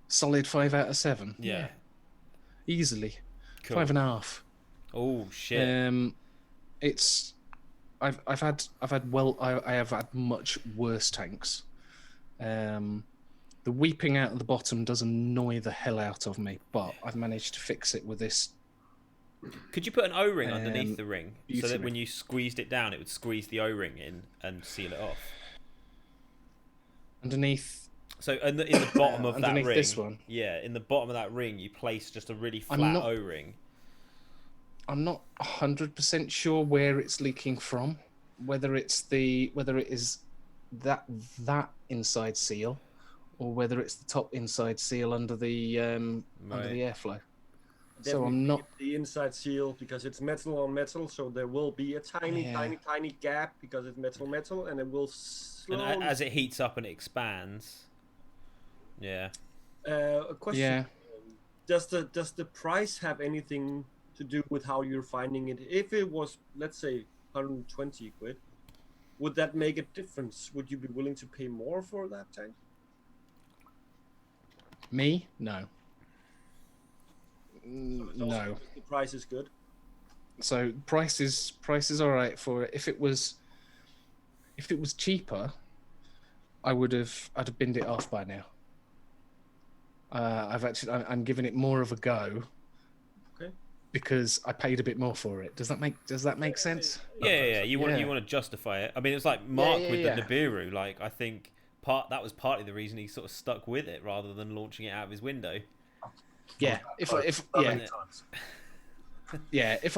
Solid 5 out of 7. Yeah. Easily. Cool. 5.5. Oh shit. It's I have had much worse tanks. The weeping out of the bottom does annoy the hell out of me, but I've managed to fix it with this. Could you put an O-ring underneath the ring so beauty that ring. when you squeezed it down, it would squeeze the O-ring in and seal it off? Underneath. So in the bottom of that Underneath ring, this one? yeah, in the bottom of that ring, you place just a really I'm flat not- O-ring. I'm not 100% sure where it's leaking from. Whether it is that inside seal, or whether it's the top inside seal under the airflow. So I'm not. the inside seal because it's metal on metal, so there will be a tiny gap because it's metal, and it will slowly. And as it heats up and it expands, yeah. A question: Yeah. Does the price have anything to do with how you're finding it? If it was, let's say, 120 quid. Would that make a difference? Would you be willing to pay more for that tank? Me? No. So it's also No. the price is good. So price is all right for it. If it was cheaper, I'd have binned it off by now. I'm giving it more of a go. Okay. Because I paid a bit more for it. Does that make sense? Yeah. You want to justify it. I mean, it's like Mark with the Nibiru. Like, I think that was partly the reason he sort of stuck with it rather than launching it out of his window. Yeah. If I'd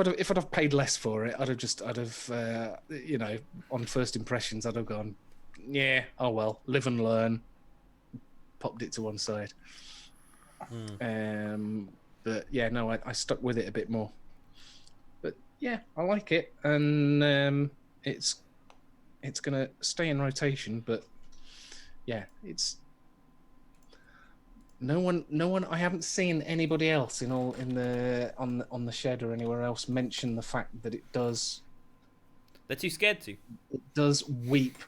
have paid less for it, I'd have on first impressions, I'd have gone, yeah, oh well, live and learn. Popped it to one side. But yeah, no, I stuck with it a bit more. But yeah, I like it, and it's gonna stay in rotation. But yeah, it's no one. I haven't seen anybody else on the shed or anywhere else mention the fact that it does. They're too scared to. It does weep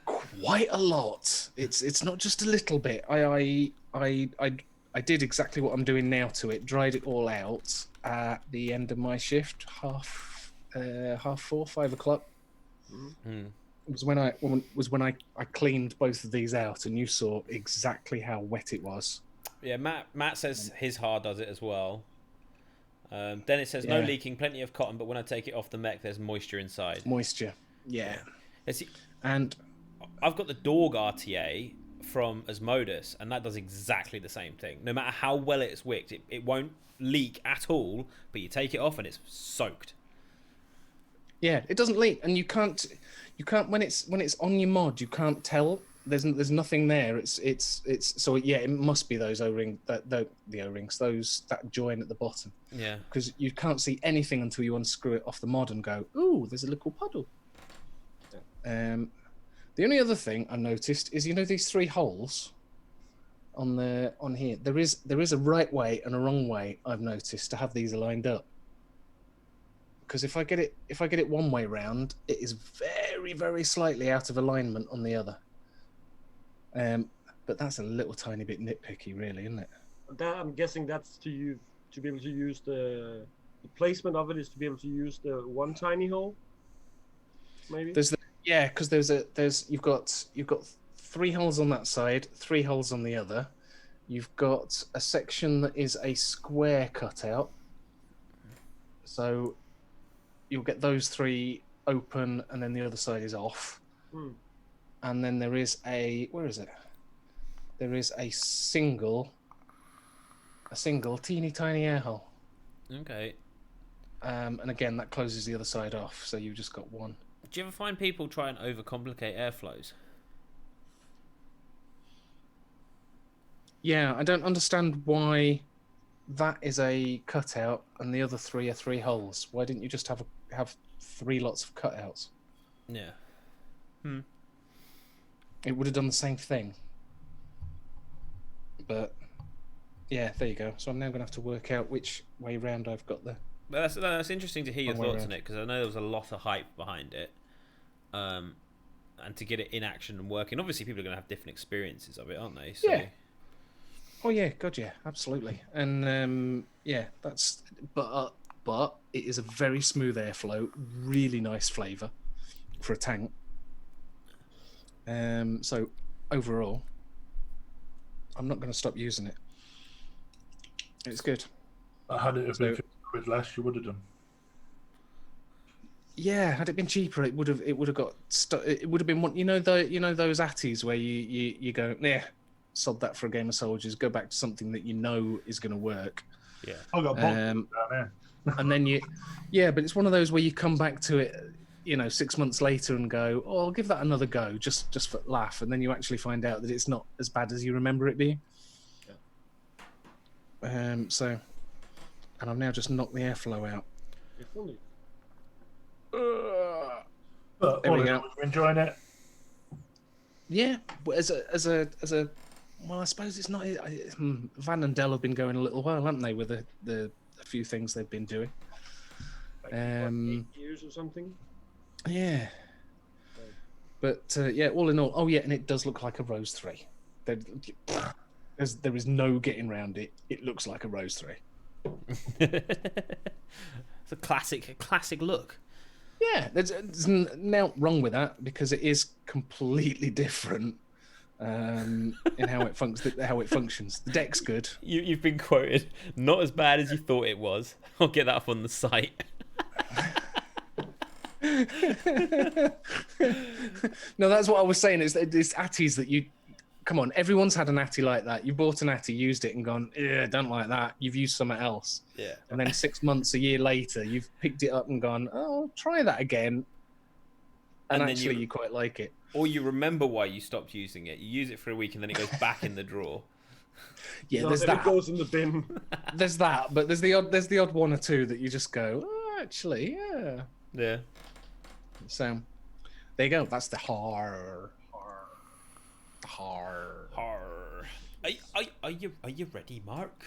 quite a lot. It's not just a little bit. I did exactly what I'm doing now to it. Dried it all out at the end of my shift, half 4, 5 o'clock. Mm. Was when I cleaned both of these out, and you saw exactly how wet it was. Yeah, Matt says his hard does it as well. Dennis says no leaking, plenty of cotton, but when I take it off the mech, there's moisture inside. Moisture, yeah. And I've got the Dorg RTA from Asmodus, and that does exactly the same thing. No matter how well it's wicked, it won't leak at all, but you take it off and it's soaked. Yeah, it doesn't leak, and you can't when it's on your mod, you can't tell. There's nothing there. It's so yeah, it must be those O-ring the O-rings, that join at the bottom. Yeah, because you can't see anything until you unscrew it off the mod and go, ooh, there's a little puddle. The only other thing I noticed is, these 3 holes on here. There is a right way and a wrong way, I've noticed, to have these lined up. Because if I get it one way round, it is very, very slightly out of alignment on the other. But that's a little tiny bit nitpicky, really, isn't it? That, I'm guessing that's to be able to use the placement of it is to be able to use the one tiny hole. Maybe. Because you've got 3 holes on that side, 3 holes on the other. You've got a section that is a square cutout. So you'll get those 3 open, and then the other side is off. And then there is where is it? There is a single teeny tiny air hole. Okay. And again, that closes the other side off, so you've just got one. Do you ever find people try and overcomplicate airflows? Yeah, I don't understand why that is a cutout and the other 3 are 3 holes. Why didn't you just have 3 lots of cutouts? Yeah. It would have done the same thing. But yeah, there you go. So I'm now going to have to work out which way round I've got the. But that's interesting to hear your thoughts on it, because I know there was a lot of hype behind it, and to get it in action and working. Obviously, people are going to have different experiences of it, aren't they? So... Yeah. Oh yeah, God yeah, absolutely. And yeah, that's but it is a very smooth airflow, really nice flavour for a tank. So overall, I'm not going to stop using it. It's good. I had it been quid less, you would have done. Yeah, had it been cheaper, it would have got it would have been one. Those atties where you go, yeah, sod that for a game of soldiers. Go back to something that is going to work. Yeah, I got down there. And then but it's one of those where you come back to it, 6 months later and go, oh, I'll give that another go, just for laugh, and then you actually find out that it's not as bad as you remember it being. Yeah. And I've now just knocked the airflow out. But there we go. You're enjoying it. Yeah, but as a well, I suppose it's not. Van and Dell have been going a little while, haven't they, with the few things they've been doing. Like 8 years or something. Yeah. But yeah, all in all, oh yeah, and it does look like a Rose 3. There is no getting around it. It looks like a Rose 3. It's a classic look. Yeah, there's now wrong with that because it is completely different in how it functions. The deck's good. You've been quoted. Not as bad as you thought it was. I'll get that up on the site. No, that's what I was saying. It's Atties that you. Come on, everyone's had an Atty like that. You bought an Atty, used it, and gone, "Yeah, don't like that." You've used something else. Yeah. And then 6 months, a year later, you've picked it up and gone, "Oh, try that again." And then actually, you quite like it. Or you remember why you stopped using it. You use it for a week and then it goes back in the drawer. Yeah, No, there's then that. it goes in the bin. There's that, but there's the odd one or two that you just go, "Oh, actually, yeah." Yeah. So there you go. That's the horror. Are you ready, Mark?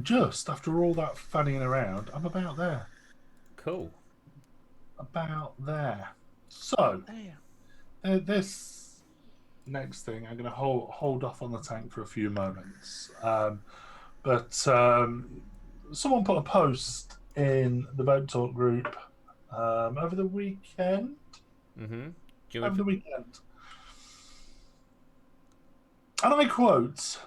Just after all that fanning around, I'm about there. Cool. About there. So, this next thing, I'm going to hold off on the tank for a few moments. But someone put a post in the Vape Talk group over the weekend. Mm-hmm. Over the weekend. And I quote,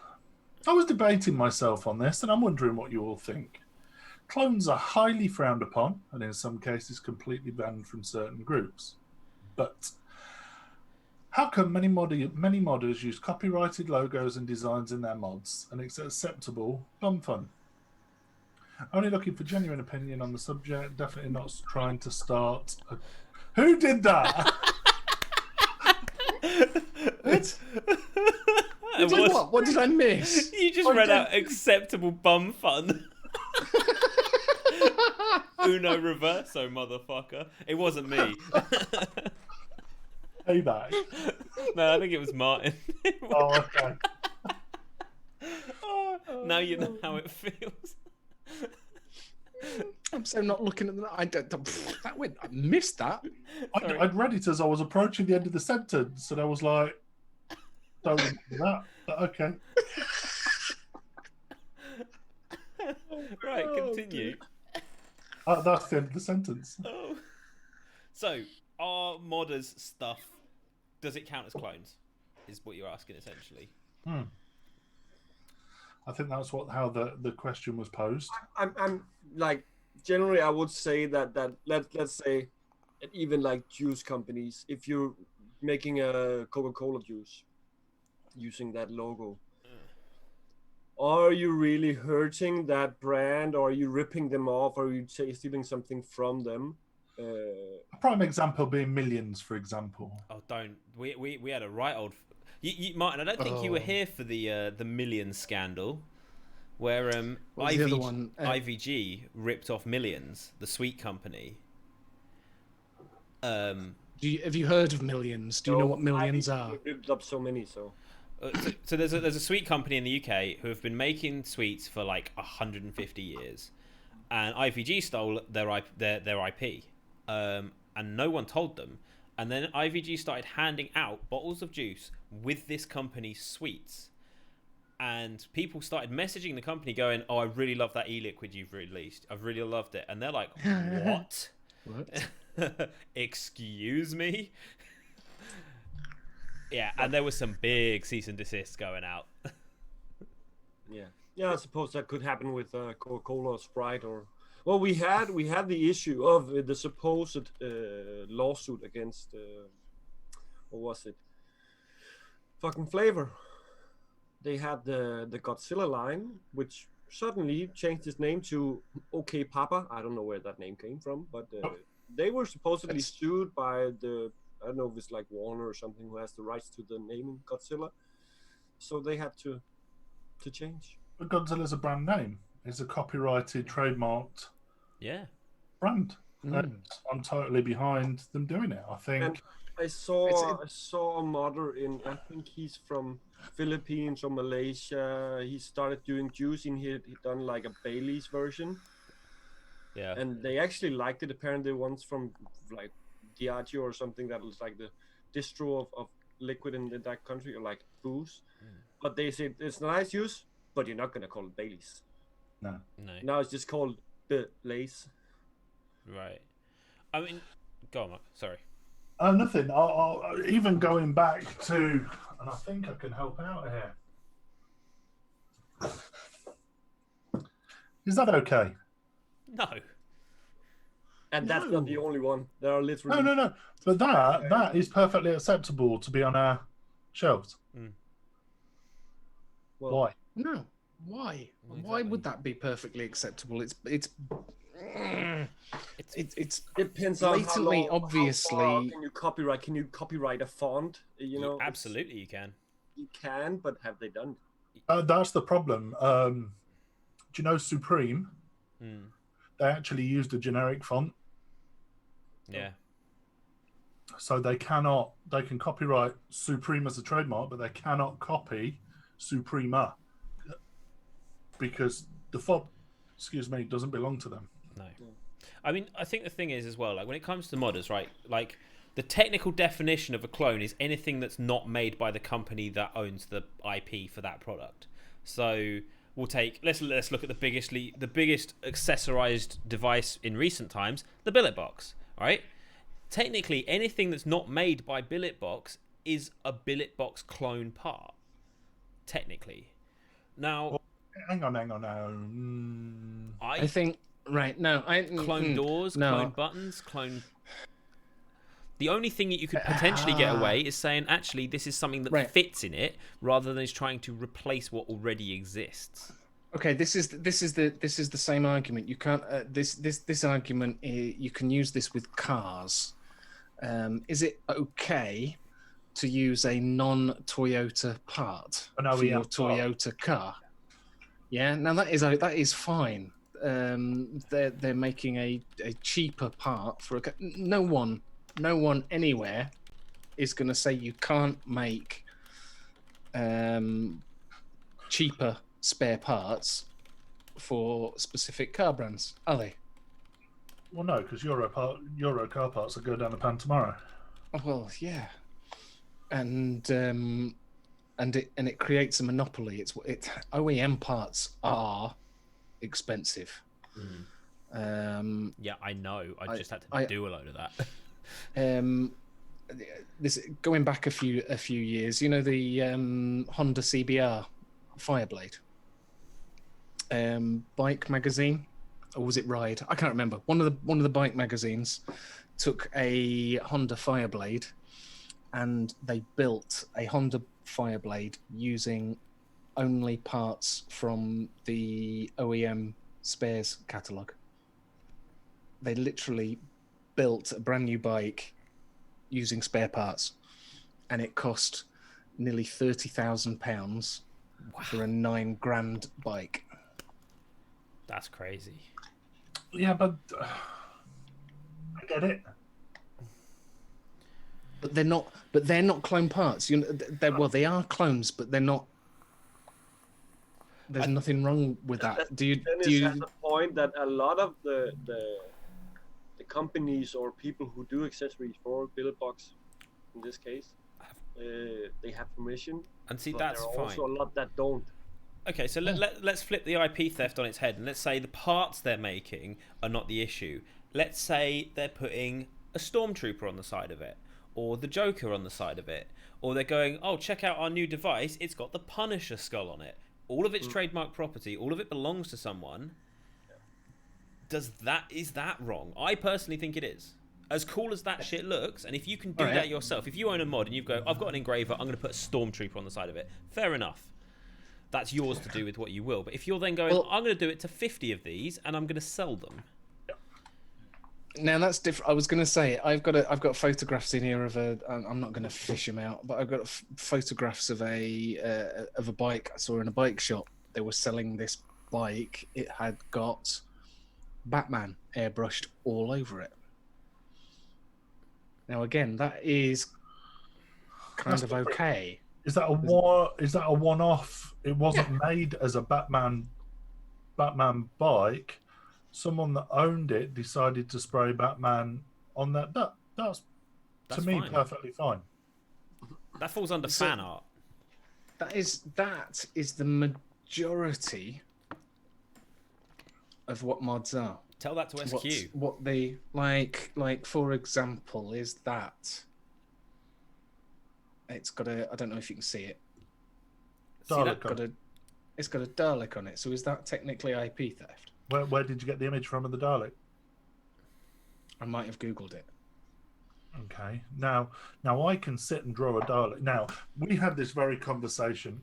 I was debating myself on this, and I'm wondering what you all think. Clones are highly frowned upon, and in some cases completely banned from certain groups. But how come many modders use copyrighted logos and designs in their mods, and it's acceptable bum fun? Only looking for genuine opinion on the subject, definitely not trying to start a... Who did that? What? What did I miss? You just read out acceptable bum fun. Uno reverso, motherfucker. It wasn't me. Payback. No, I think it was Martin. Oh, okay. Now you know how it feels. I'm so not looking at that. I missed that. I'd read it as I was approaching the end of the sentence, and I was like, don't remember that. But okay. Right, continue. That's the end of the sentence. Oh. So, are modders stuff, does it count as clones? Is what you're asking, essentially. I think that's how the question was posed. I'm like, generally I would say that let's say even like juice companies, if you're making a Coca-Cola juice using that logo, are you really hurting that brand, or are you ripping them off, or are you stealing something from them? A prime example being Millions, for example. Oh, don't. We had a right old... Martin, I don't think you were here for the Millions scandal, where IVG ripped off Millions, the sweet company. Have you heard of Millions? Do you know what Millions are? Ripped up so many, so... So there's a sweet company in the UK who have been making sweets for like 150 years, and IVG stole their IP, and no one told them. And then IVG started handing out bottles of juice with this company's sweets, and people started messaging the company going, "Oh, I really love that e-liquid you've released. I've really loved it." And they're like, "What? What? Excuse me?" Yeah, and there was some big cease and desist going out. Yeah, I suppose that could happen with Coca-Cola or Sprite, or well, we had the issue of the supposed lawsuit against what was it? Fucking Flavor. They had the Godzilla line, which suddenly changed its name to OK Papa. I don't know where that name came from, but they were supposedly sued by the, I don't know if it's like Warner or something, who has the rights to the naming Godzilla. So they had to change. But Godzilla's a brand name. It's a copyrighted, trademarked brand. And I'm totally behind them doing it. I think. And I saw a modder in, I think he's from Philippines or Malaysia. He started doing juicing. He done like a Bailey's version. Yeah. And they actually liked it. Apparently, ones from like Diageo or something that was like the distro of liquid in that country, or like booze. But they say it's a nice use, but you're not gonna call it Baileys. No. Now it's just called the Lays. Right. I mean, go on, Mark. Sorry. Nothing. I'll even going back to, and I think I can help out here. Is that okay? No. And that's not the only one. There are literally No. But that is perfectly acceptable to be on our shelves. Well, Why? No. Why? Why would that be perfectly acceptable? It's depends on blatantly, how obviously. far can you copyright a font? You know, Absolutely, you can. you can, but have they done? That's the problem. Do you know Supreme? They actually used a generic font. Yeah. So they can copyright Supreme as a trademark, but they cannot copy Suprema because the font, doesn't belong to them. No. I mean, I think the thing is as well, like when it comes to modders, right? Like the technical definition of a clone is anything that's not made by the company that owns the IP for that product. So we'll take let's look at the biggest accessorized device in recent times, the billet box, right? Technically, anything that's not made by billet box is a billet box clone part. Technically, now hang on now. I think right now clone doors, no. clone buttons, clone. The only thing that you could potentially get away is saying, actually, this is something that fits in it, rather than is trying to replace what already exists. Okay, this is the same argument. You can't this argument. You can use this with cars. Is it okay to use a non-Toyota part for your Toyota car? Yeah, now that is fine. They're making a cheaper part for a car. No one anywhere is going to say you can't make cheaper spare parts for specific car brands, are they? Well, no, because Euro car parts will go down the pan tomorrow. Well, yeah, and it creates a monopoly. OEM parts are expensive. Yeah, I know. I just had to do a load of that. This going back a few years, you know, the Honda CBR Fireblade bike magazine, or was it Ride? I can't remember. One of the bike magazines took a Honda Fireblade and they built a Honda Fireblade using only parts from the OEM spares catalogue. They literally built a brand new bike using spare parts, and it cost nearly £30,000 for a $9,000 bike. That's crazy. Yeah, but I get it. But they're not clone parts. You know, they are clones, but they're not. There's nothing wrong with that. Do you? At the point that a lot of the companies or people who do accessories for billet box, in this case, they have permission. And see, but that's there are fine. also a lot that don't. Okay, so let's flip the IP theft on its head, and let's say the parts they're making are not the issue. Let's say they're putting a Stormtrooper on the side of it, or the Joker on the side of it, or they're going, oh, check out our new device, it's got the Punisher skull on it. All of its trademark property, all of it belongs to someone. Is that wrong? I personally think it is. As cool as that shit looks, and if you can do that yourself, if you own a mod and you go, I've got an engraver, I'm going to put a Stormtrooper on the side of it, fair enough. That's yours to do with what you will. But if you're then going, I'm going to do it to 50 of these, and I'm going to sell them. Now that's different. I was going to say I've got photographs in here of I'm not going to fish them out, but I've got photographs of a bike I saw in a bike shop. They were selling this bike. It had got Batman airbrushed all over it. Now again, that is kind of okay. Is that a one-off? It wasn't made as a Batman bike. Someone that owned it decided to spray Batman on that. That's That's to me, fine. perfectly fine. That falls under So- fan art. That is the majority of what mods are. Tell that to SQ. What they like for example is that it's got a, I don't know if you can see it. See Dalek that? on it. It's got a Dalek on it. So is that technically IP theft? Where did you get the image from of the Dalek? I might have Googled it. Okay. Now I can sit and draw a Dalek. Now, we had this very conversation.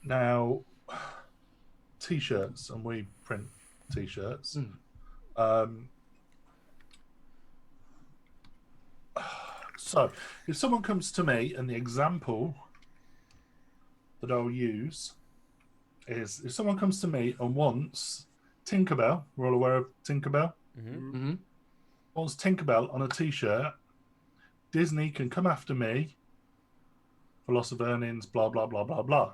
Now, T-shirts, and we print T-shirts. So, if someone comes to me, and the example that I'll use is if someone comes to me and wants Tinkerbell, we're all aware of Tinkerbell, Mm-hmm. wants Tinkerbell on a T-shirt, Disney can come after me for loss of earnings, blah, blah, blah, blah, blah.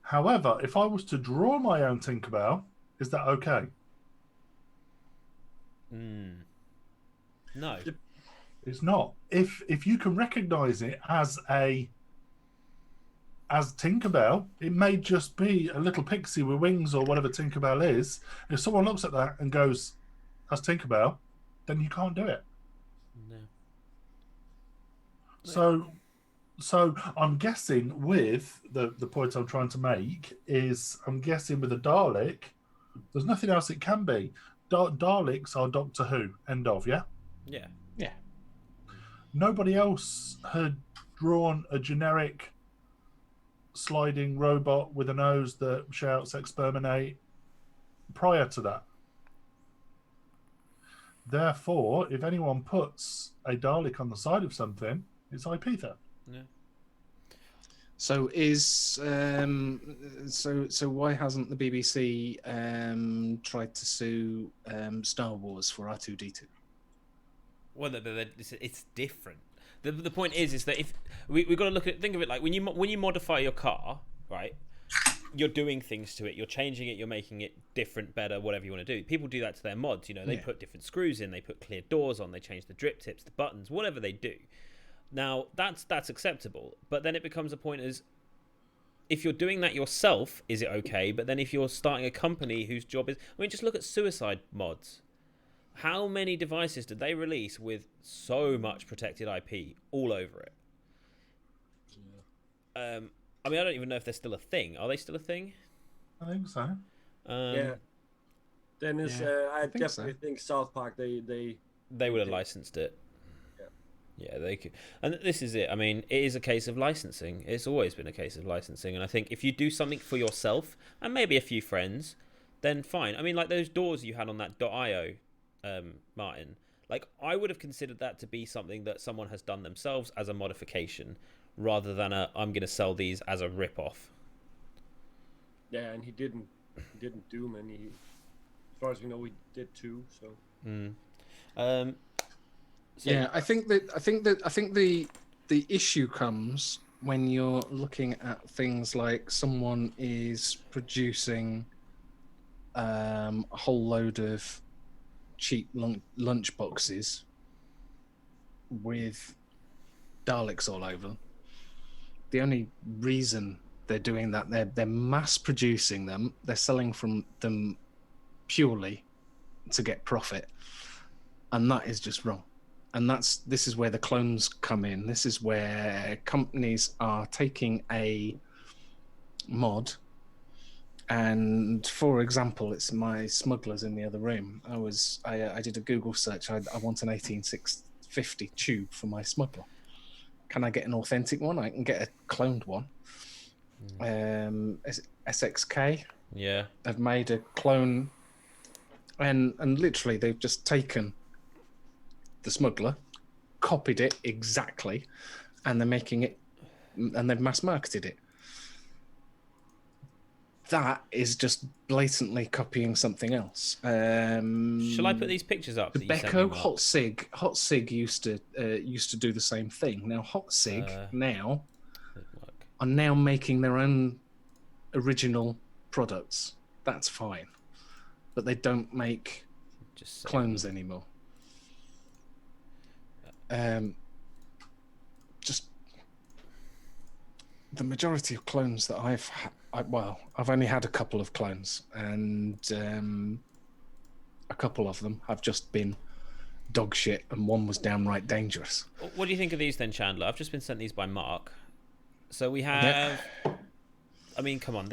However, if I was to draw my own Tinkerbell, is that okay? No. It's not. If you can recognize it as Tinkerbell, it may just be a little pixie with wings or whatever Tinkerbell is. If someone looks at that and goes, "That's Tinkerbell," then you can't do it. No. So I'm guessing with the point I'm trying to make is I'm guessing with a Dalek, there's nothing else it can be. Daleks are Doctor Who. End of. Yeah. Yeah. Yeah. Nobody else had drawn a generic sliding robot with a nose that shouts "exterminate" prior to that. Therefore, if anyone puts a Dalek on the side of something, it's IP theft. Yeah. So so why hasn't the BBC tried to sue Star Wars for R2D2? Well, it's different. The point is that if we've got to think of it like when you modify your car, right? You're doing things to it. You're changing it. You're making it different, better, whatever you want to do. People do that to their mods. You know, they put different screws in. They put clear doors on. They change the drip tips, the buttons, whatever they do. Now that's acceptable. But then it becomes a point as if you're doing that yourself, is it okay? But then if you're starting a company whose job is, I mean, just look at suicide mods. How many devices did they release with so much protected IP all over it? Yeah. I mean, I don't even know if they're still a thing. Are they still a thing? I think so. Yeah. Dennis, I definitely think South Park, they would have licensed it. Yeah, they could. And this is it. I mean, it is a case of licensing. It's always been a case of licensing. And I think if you do something for yourself and maybe a few friends, then fine. I mean, like those doors you had on that .io, Martin, like I would have considered that to be something that someone has done themselves as a modification rather than I'm going to sell these as a rip-off. Yeah, and he didn't do many. As far as we know, we did 2. So. So, yeah, I think the issue comes when you're looking at things like someone is producing a whole load of cheap lunch boxes with Daleks all over them. The only reason they're doing that, they're mass producing them. They're selling from them purely to get profit, and that is just wrong. And this is where the clones come in. This is where companies are taking a mod, and for example, it's my smugglers in the other room. I did a Google search. I want an 18650 tube for my smuggler. Can I get an authentic one? I can get a cloned one. SXK. Yeah. Have made a clone, and literally they've just taken the smuggler, copied it exactly, and they're making it, and they've mass marketed it. That is just blatantly copying something else. Shall I put these pictures up? Tobacco, Hot Sig used to do the same thing. Now Hot Sig are now making their own original products. That's fine, but they don't make clones anymore. just the majority of clones that I've only had a couple of clones, and a couple of them have just been dog shit, and one was downright dangerous. What do you think of these then, Chandler? I've just been sent these by Mark. So we have... I mean, come on,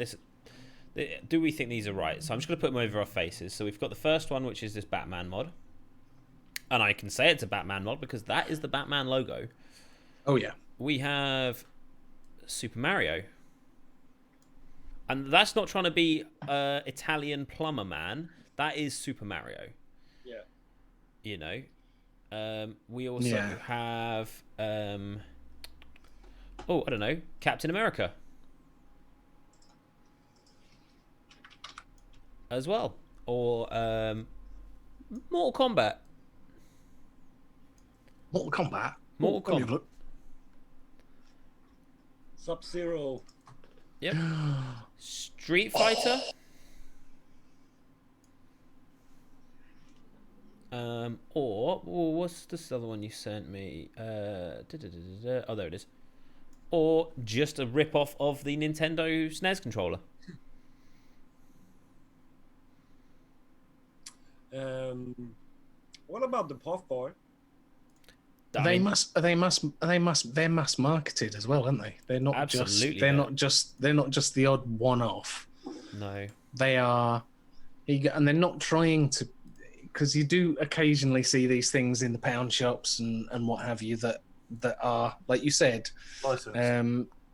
do we think these are right? So I'm just going to put them over our faces. So we've got the first one, which is this Batman mod. And I can say it's a Batman mod because that is the Batman logo. Oh, yeah. We have Super Mario. And that's not trying to be Italian plumber man. That is Super Mario. Yeah. You know? We also have... I don't know. Captain America. As well. Or Mortal Kombat. Mortal Kombat? Mortal Kombat. Sub-Zero. Yep. Street Fighter. Or what's this other one you sent me? Oh, there it is. Or just a rip-off of the Nintendo SNES controller. What about the Puff Boy? They're mass marketed as well, aren't they? They're not Absolutely, they're not just the odd one-off. No. They are, and they're not trying to, because you do occasionally see these things in the pound shops and what have you that are, like you said,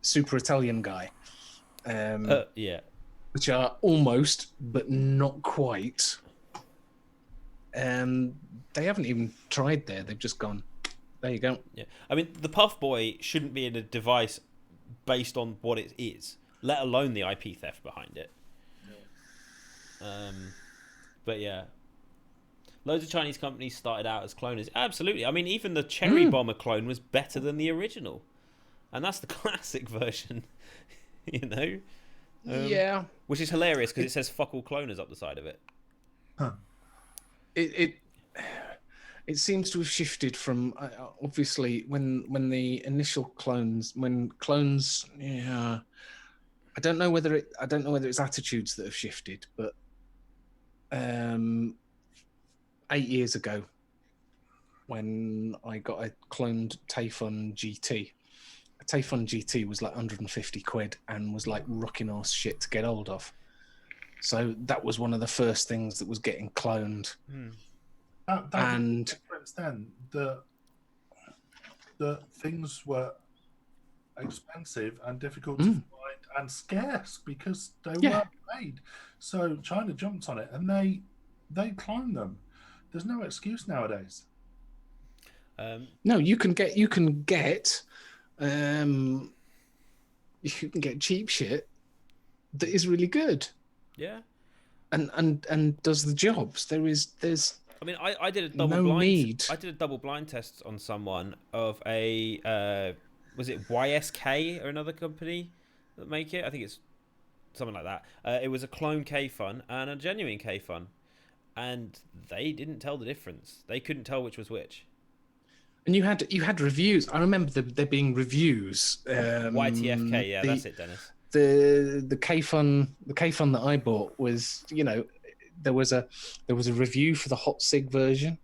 super Italian guy. Yeah. Which are almost, but not quite. They haven't even tried there. They've just gone, there you go. Yeah. I mean, the Puff Boy shouldn't be in a device based on what it is, let alone the IP theft behind it. Yeah. But yeah. Loads of Chinese companies started out as cloners. Absolutely. I mean, even the Cherry Bomber clone was better than the original. And that's the classic version, you know? Yeah. Which is hilarious because it says fuck all cloners up the side of it. Huh. It seems to have shifted from obviously when the initial clones, yeah, I don't know whether it's attitudes that have shifted, but 8 years ago when I got a cloned Tayfun GT, a Tayfun GT was like 150 quid and was like rocking horse shit to get hold of. So that was one of the first things that was getting cloned. And difference then the things were expensive and difficult to find and scarce because they weren't made. So China jumped on it and they cloned them. There's no excuse nowadays. No, you can get cheap shit that is really good. Yeah. And does the jobs. There's I mean, I did a double I did a double blind test on someone of a was it YSK or another company that make it? I think it's something like that. It was a clone K-Fun and a genuine K-Fun, and they didn't tell the difference. They couldn't tell which was which. And you had reviews. I remember there being reviews. YTFK, yeah, that's it, Dennis. The K-Fun that I bought was, you know, there was a review for the Hot Sig version,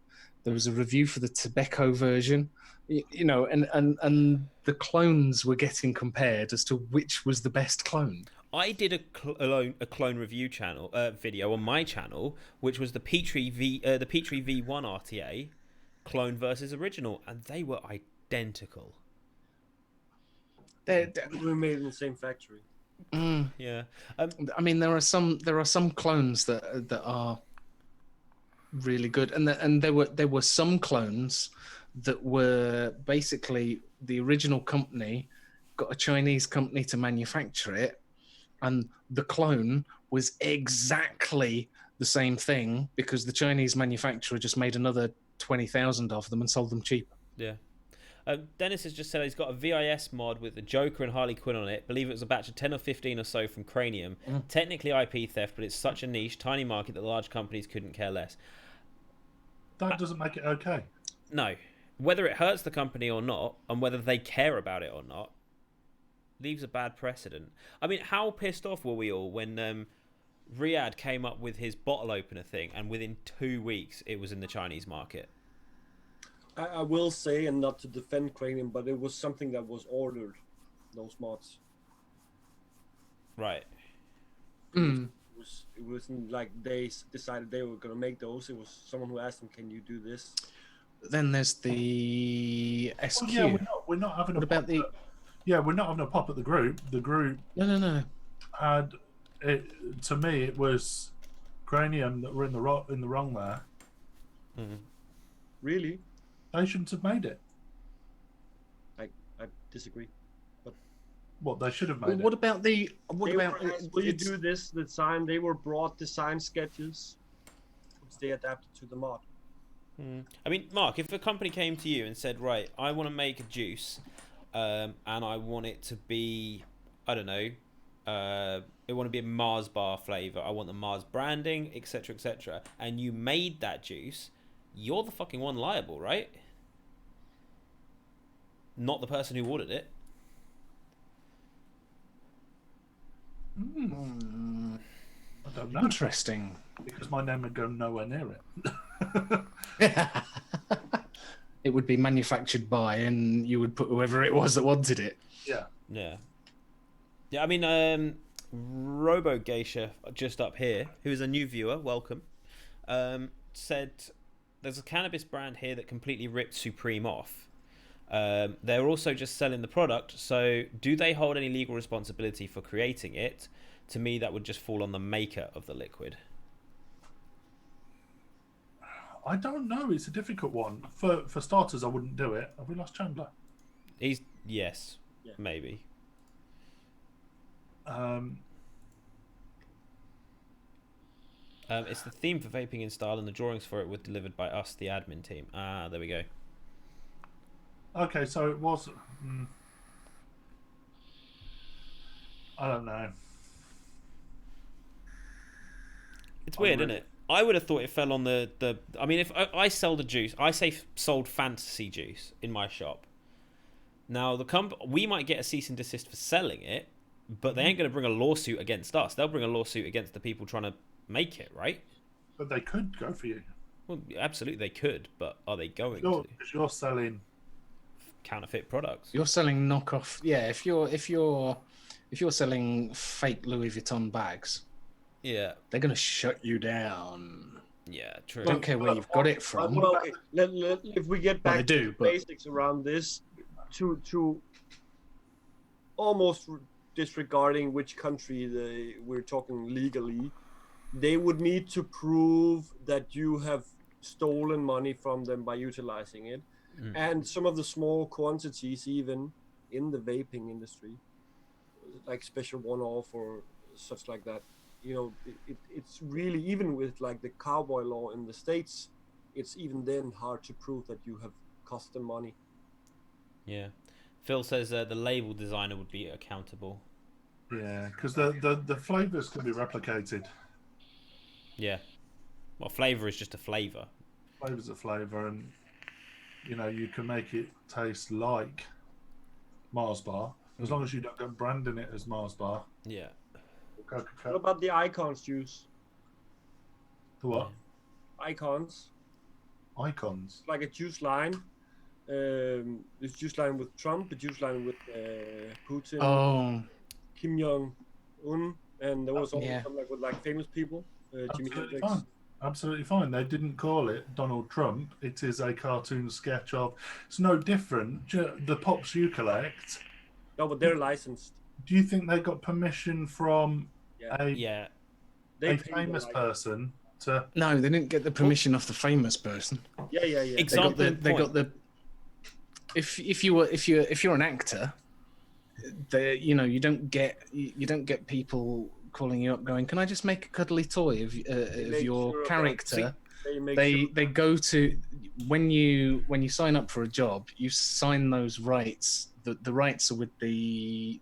there was a review for the Tobacco version, you know, and the clones were getting compared as to which was the best clone. I did a clone review channel video on my channel, which was the Petrie V1 RTA clone versus original, and they were identical. We were made in the same factory. Yeah. I mean, there are some clones that are really good, and there were some clones that were basically the original company got a Chinese company to manufacture it, and the clone was exactly the same thing because the Chinese manufacturer just made another 20,000 of them and sold them cheap. Yeah. Dennis has just said he's got a VIS mod with the Joker and Harley Quinn on it. Believe it was a batch of 10 or 15 or so from Cranium. Technically IP theft, but it's such a niche, tiny market that large companies couldn't care less. That doesn't make it okay. No. whether it hurts the company or not, and whether they care about it or not, leaves a bad precedent. I mean, how pissed off were we all when Riyadh came up with his bottle opener thing, and within 2 weeks it was in the Chinese market? I will say, and not to defend Cranium, but it was something that was ordered, those mods. Right. It wasn't like they decided they were going to make those. It was someone who asked them, "Can you do this?" Then there's the SQ. Well, yeah, we're not having What about the? Yeah, we're not having a pop at the group. The group No. had it. To me, it was Cranium that were in the wrong there. Mm-hmm. Really? They shouldn't have made it. I disagree. What they should have made What it. about the? What They about? were asked, will you do this design? They were brought design sketches, which they adapted to the mod. I mean, Mark, if a company came to you and said, right, I want to make a juice, and I want it to be, I don't know, it want to be a Mars bar flavor. I want the Mars branding, etc., etc., and you made that juice, you're the fucking one liable, right? Not the person who ordered it. I don't know. Interesting. Because my name would go nowhere near it. It would be manufactured by, and you would put whoever it was that wanted it. Yeah. I mean, Robo Geisha, just up here, who is a new viewer, welcome, said there's a cannabis brand here that completely ripped Supreme off. They're also just selling the product, so do they hold any legal responsibility for creating it? To me, that would just fall on the maker of the liquid. I don't know. It's a difficult one. For starters, I wouldn't do it. Have we lost Chandler? Yes, Yeah. maybe. It's the theme for Vaping in Style, and the drawings for it were delivered by us, the admin team. Ah, there we go. Okay, so it was. I don't know. It's weird, isn't it? I would have thought it fell on the. I mean, if I sell the juice, I say sold fantasy juice in my shop. Now we might get a cease and desist for selling it, but they ain't going to bring a lawsuit against us. They'll bring a lawsuit against the people trying to make it, right? But they could go for you. Well, absolutely they could, but are they going to? Because you're selling Counterfeit products. You're selling knockoff. Yeah, if you're selling fake Louis Vuitton bags, Yeah. they're gonna shut you down. Yeah, true. Don't care where you've got it from. Well, okay. If we get back Well, they do, to the but- basics around this, to almost disregarding which country we're talking legally, they would need to prove that you have stolen money from them by utilizing it. And some of the small quantities, even in the vaping industry, like special one-off or such like that, it's really, even with like the cowboy law in the States, it's even then hard to prove that you have cost them money. Yeah. Phil says the label designer would be accountable. Yeah, because the flavors can be replicated. Yeah. Well, flavour is just a flavour. Flavors a flavor, and you can make it taste like Mars bar as long as you don't go branding it as Mars bar. Yeah. What about the Icons juice? The what? Icons, Icons. like a juice line. This juice line with Trump, the juice line with Putin, Oh, Kim Jong Un, and there was also Yeah. some with famous people. Jimi Absolutely Hendrix. fine. Absolutely fine. They didn't call it Donald Trump. It is a cartoon sketch of. It's no different. The pops you collect. No, but they're licensed. Do you think they got permission from Yeah. Yeah. They a pay famous the license. person to? no, they didn't get the permission off the famous person. Yeah. Example They got the. If you're an actor, you don't get people calling you up going, "Can I just make a cuddly toy of make your sure of that. character?" They make They sure- go to when you sign up for a job, you sign those rights. The rights are with say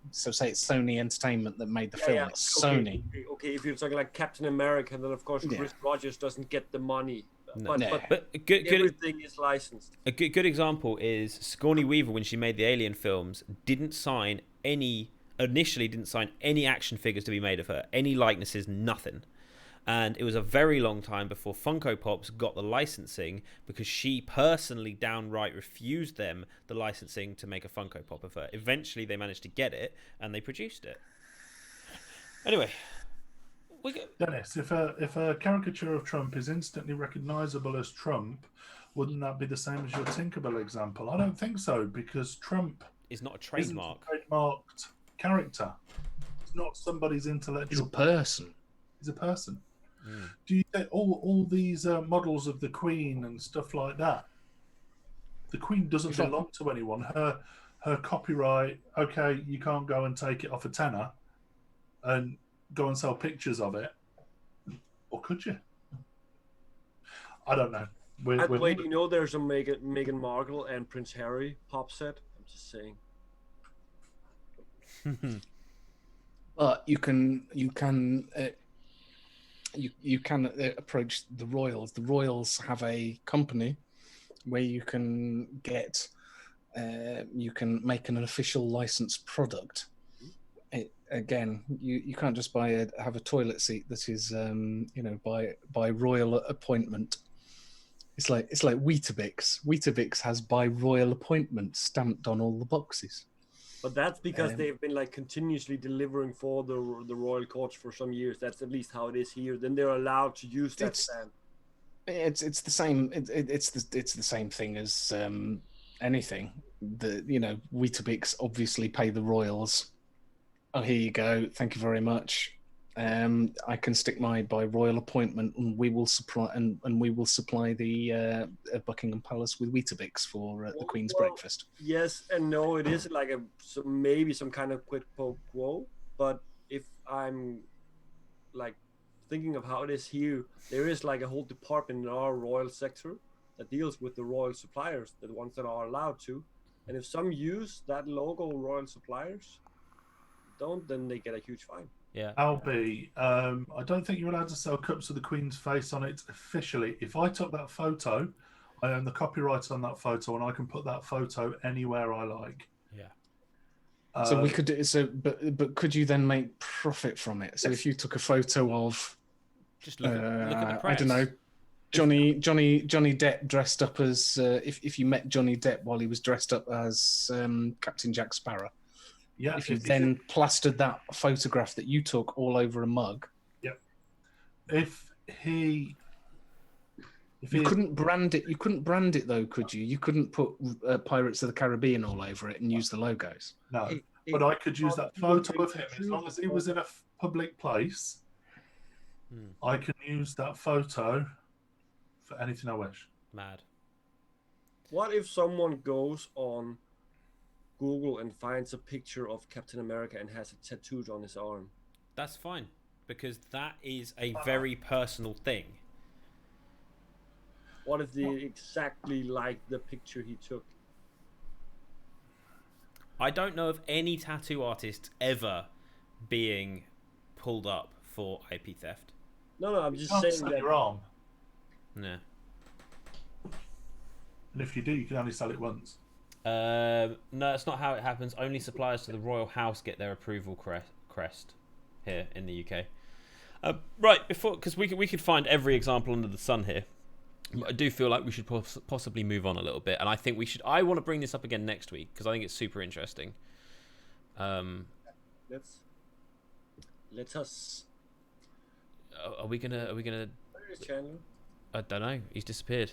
it's Sony Entertainment that made the film. It's Sony. Okay, if you're talking like Captain America, then of course Yeah. Chris Rogers doesn't get the money No. But But a good everything is licensed. a good example is Sigourney Weaver, when she made the Alien films, initially didn't sign any action figures to be made of her, any likenesses, nothing. And it was a very long time before Funko Pops got the licensing, because she personally downright refused them the licensing to make a Funko Pop of her. Eventually they managed to get it and they produced it. Anyway, Dennis, if a caricature of Trump is instantly recognizable as Trump, wouldn't that be the same as your Tinkerbell example? I don't think so, because Trump is not a isn't trademark. a trademarked character. It's not somebody's intellectual. He's a person. He's a person. Do you think all these models of the Queen and stuff like that? The Queen doesn't belong to anyone. Her copyright. Okay, you can't go and take it off a tenner and go and sell pictures of it, or could you? I don't know. Wait, you know, there's a Meghan Markle and Prince Harry pop set. I'm just saying. But you can approach the royals. The royals have a company where you can get, you can make an official licensed product. You can't just have a toilet seat that is, by royal appointment. It's like Weetabix. Weetabix has by royal appointment stamped on all the boxes. But that's because they've been like continuously delivering for the royal courts for some years. That's at least how it is here. Then they're allowed to use that stamp. It's the same. It's the same thing as anything. Weetabix obviously pay the royals. Oh, here you go. Thank you very much. I can stick my by royal appointment, and we will supply the Buckingham Palace with Weetabix for the Queen's breakfast. Yes and no. It is like maybe some kind of quid pro quo. But if I'm like thinking of how it is here, there is like a whole department in our royal sector that deals with the royal suppliers, the ones that are allowed to. And if some use that logo, royal suppliers, then they get a huge fine. Yeah. Albie, I don't think you're allowed to sell cups with the Queen's face on it officially. If I took that photo, I own the copyright on that photo, and I can put that photo anywhere I like. Yeah. So we could do so, but could you then make profit from it? So if you took a photo of, just look at the press. I don't know, Johnny Depp dressed up as if you met Johnny Depp while he was dressed up as Captain Jack Sparrow. Yeah. If you then plastered that photograph that you took all over a mug. Yeah. If you couldn't brand it. You couldn't brand it though, could you? You couldn't put Pirates of the Caribbean all over it and use the logos. No, but I could use that photo of him as long as he was in a public place. I can use that photo for anything I wish. Mad. What if someone goes on Google and finds a picture of Captain America and has it tattooed on his arm? That's fine, because that is a very personal thing. What if they exactly like the picture he took? I don't know of any tattoo artists ever being pulled up for IP theft. No, I'm just You can't saying sell that. your arm, No. and if you do, you can only sell it once. No, that's not how it happens. Only suppliers to the royal house get their approval crest here in the UK. Right, because we could find every example under the sun here. I do feel like we should possibly move on a little bit, and I think we should. I want to bring this up again next week because I think it's super interesting. Let us. Are we gonna? Where is Chandler? I don't know. He's disappeared.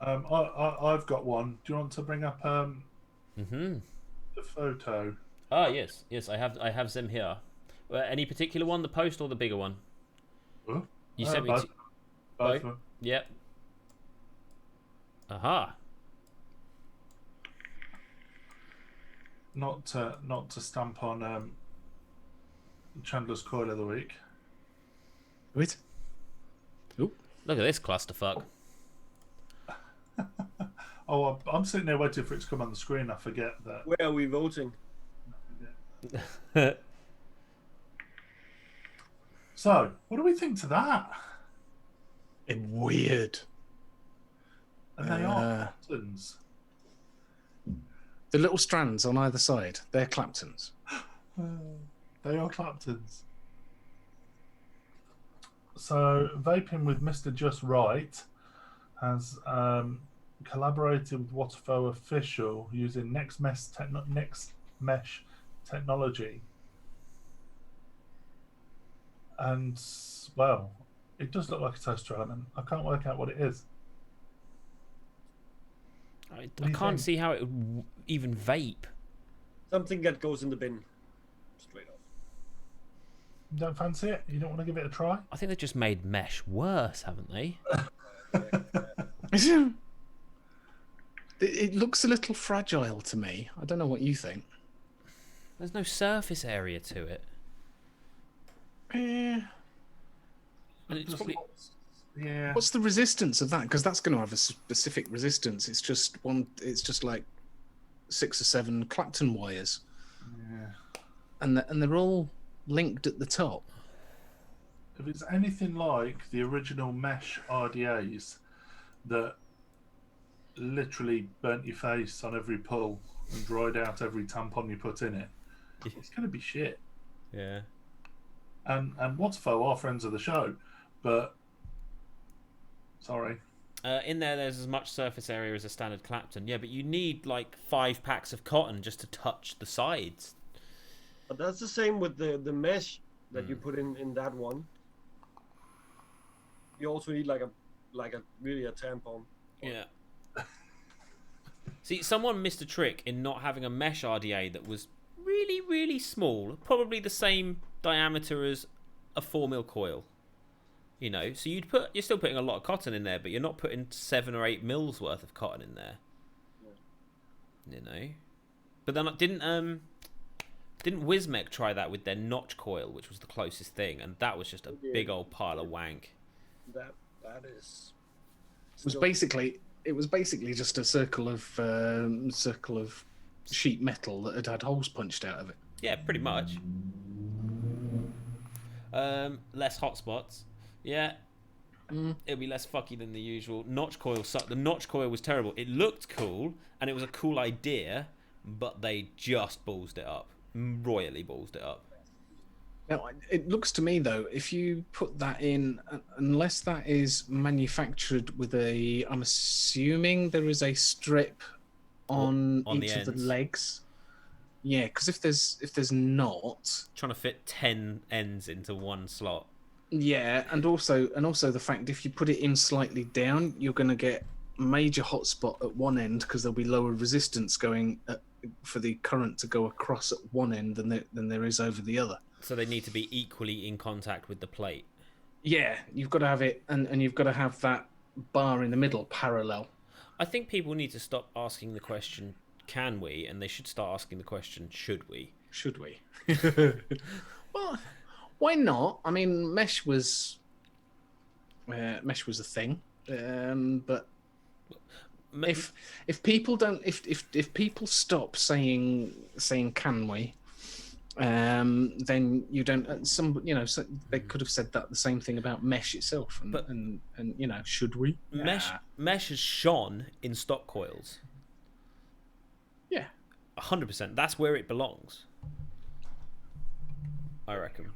I've got one. Do you want to bring up the photo? Ah, yes. I have them here. Any particular one, the post or the bigger one? Huh? You sent me both. Both of them. Yep. Aha. Not to stamp on Chandler's Coil of the Week. Wait. Look at this clusterfuck. Oh, I'm sitting there waiting for it to come on the screen. I forget that. Where are we voting? So, what do we think to that? Weird. And they are Claptons. The little strands on either side, they're Claptons. They are Claptons. So, Vaping with Mr. Just Right has collaborated with Waterfo Official using Next Mesh technology. And, well, it does look like a toaster element. I can't work out what it is. I can't see how it would even vape. Something that goes in the bin. Straight off. You don't fancy it? You don't want to give it a try? I think they've just made mesh worse, haven't they? It looks a little fragile to me. I don't know what you think. There's no surface area to it. Eh. And it's probably... Yeah. What's the resistance of that? Because that's going to have a specific resistance. It's just It's just like 6 or 7 Clapton wires. Yeah. And they're all linked at the top. If it's anything like the original mesh RDAs that literally burnt your face on every pull and dried out every tampon you put in it, it's going to be shit. Yeah. And Waterfo are friends of the show, but sorry. In there's as much surface area as a standard Clapton. Yeah, but you need like 5 packs of cotton just to touch the sides. But that's the same with the mesh that you put in that one. You also need like a really a tampon. Yeah. See, someone missed a trick in not having a mesh RDA that was really, really small, probably the same diameter as a 4mm coil. You know, so you're still putting a lot of cotton in there, but you're not putting 7 or 8 mils worth of cotton in there. Yeah. You know, but then didn't Wismec try that with their notch coil, which was the closest thing, and that was just a big old pile of wank. That is. It was basically just a circle of sheet metal that had holes punched out of it. Yeah, pretty much. Less hotspots. Yeah. It'll be less fucky than the usual. Notch coil sucked. The notch coil was terrible. It looked cool, and it was a cool idea, but they just ballsed it up. Royally ballsed it up. Now, it looks to me, though, if you put that in, unless that is manufactured with I'm assuming there is a strip on each of the legs. Yeah, because if there's not... Trying to fit 10 ends into one slot. Yeah, and also the fact if you put it in slightly down, you're going to get major hotspot at one end because there'll be lower resistance going for the current to go across at one end than there is over the other. So they need to be equally in contact with the plate. Yeah, you've got to have it, and you've got to have that bar in the middle parallel. I think people need to stop asking the question, can we? And they should start asking the question, should we? Should we? Well, why not? I mean, mesh was a thing, but if people don't, if people stop saying can we, then you don't. So they could have said that the same thing about mesh itself, and should we? Mesh has shone in stock coils. Yeah, 100%. That's where it belongs. I reckon.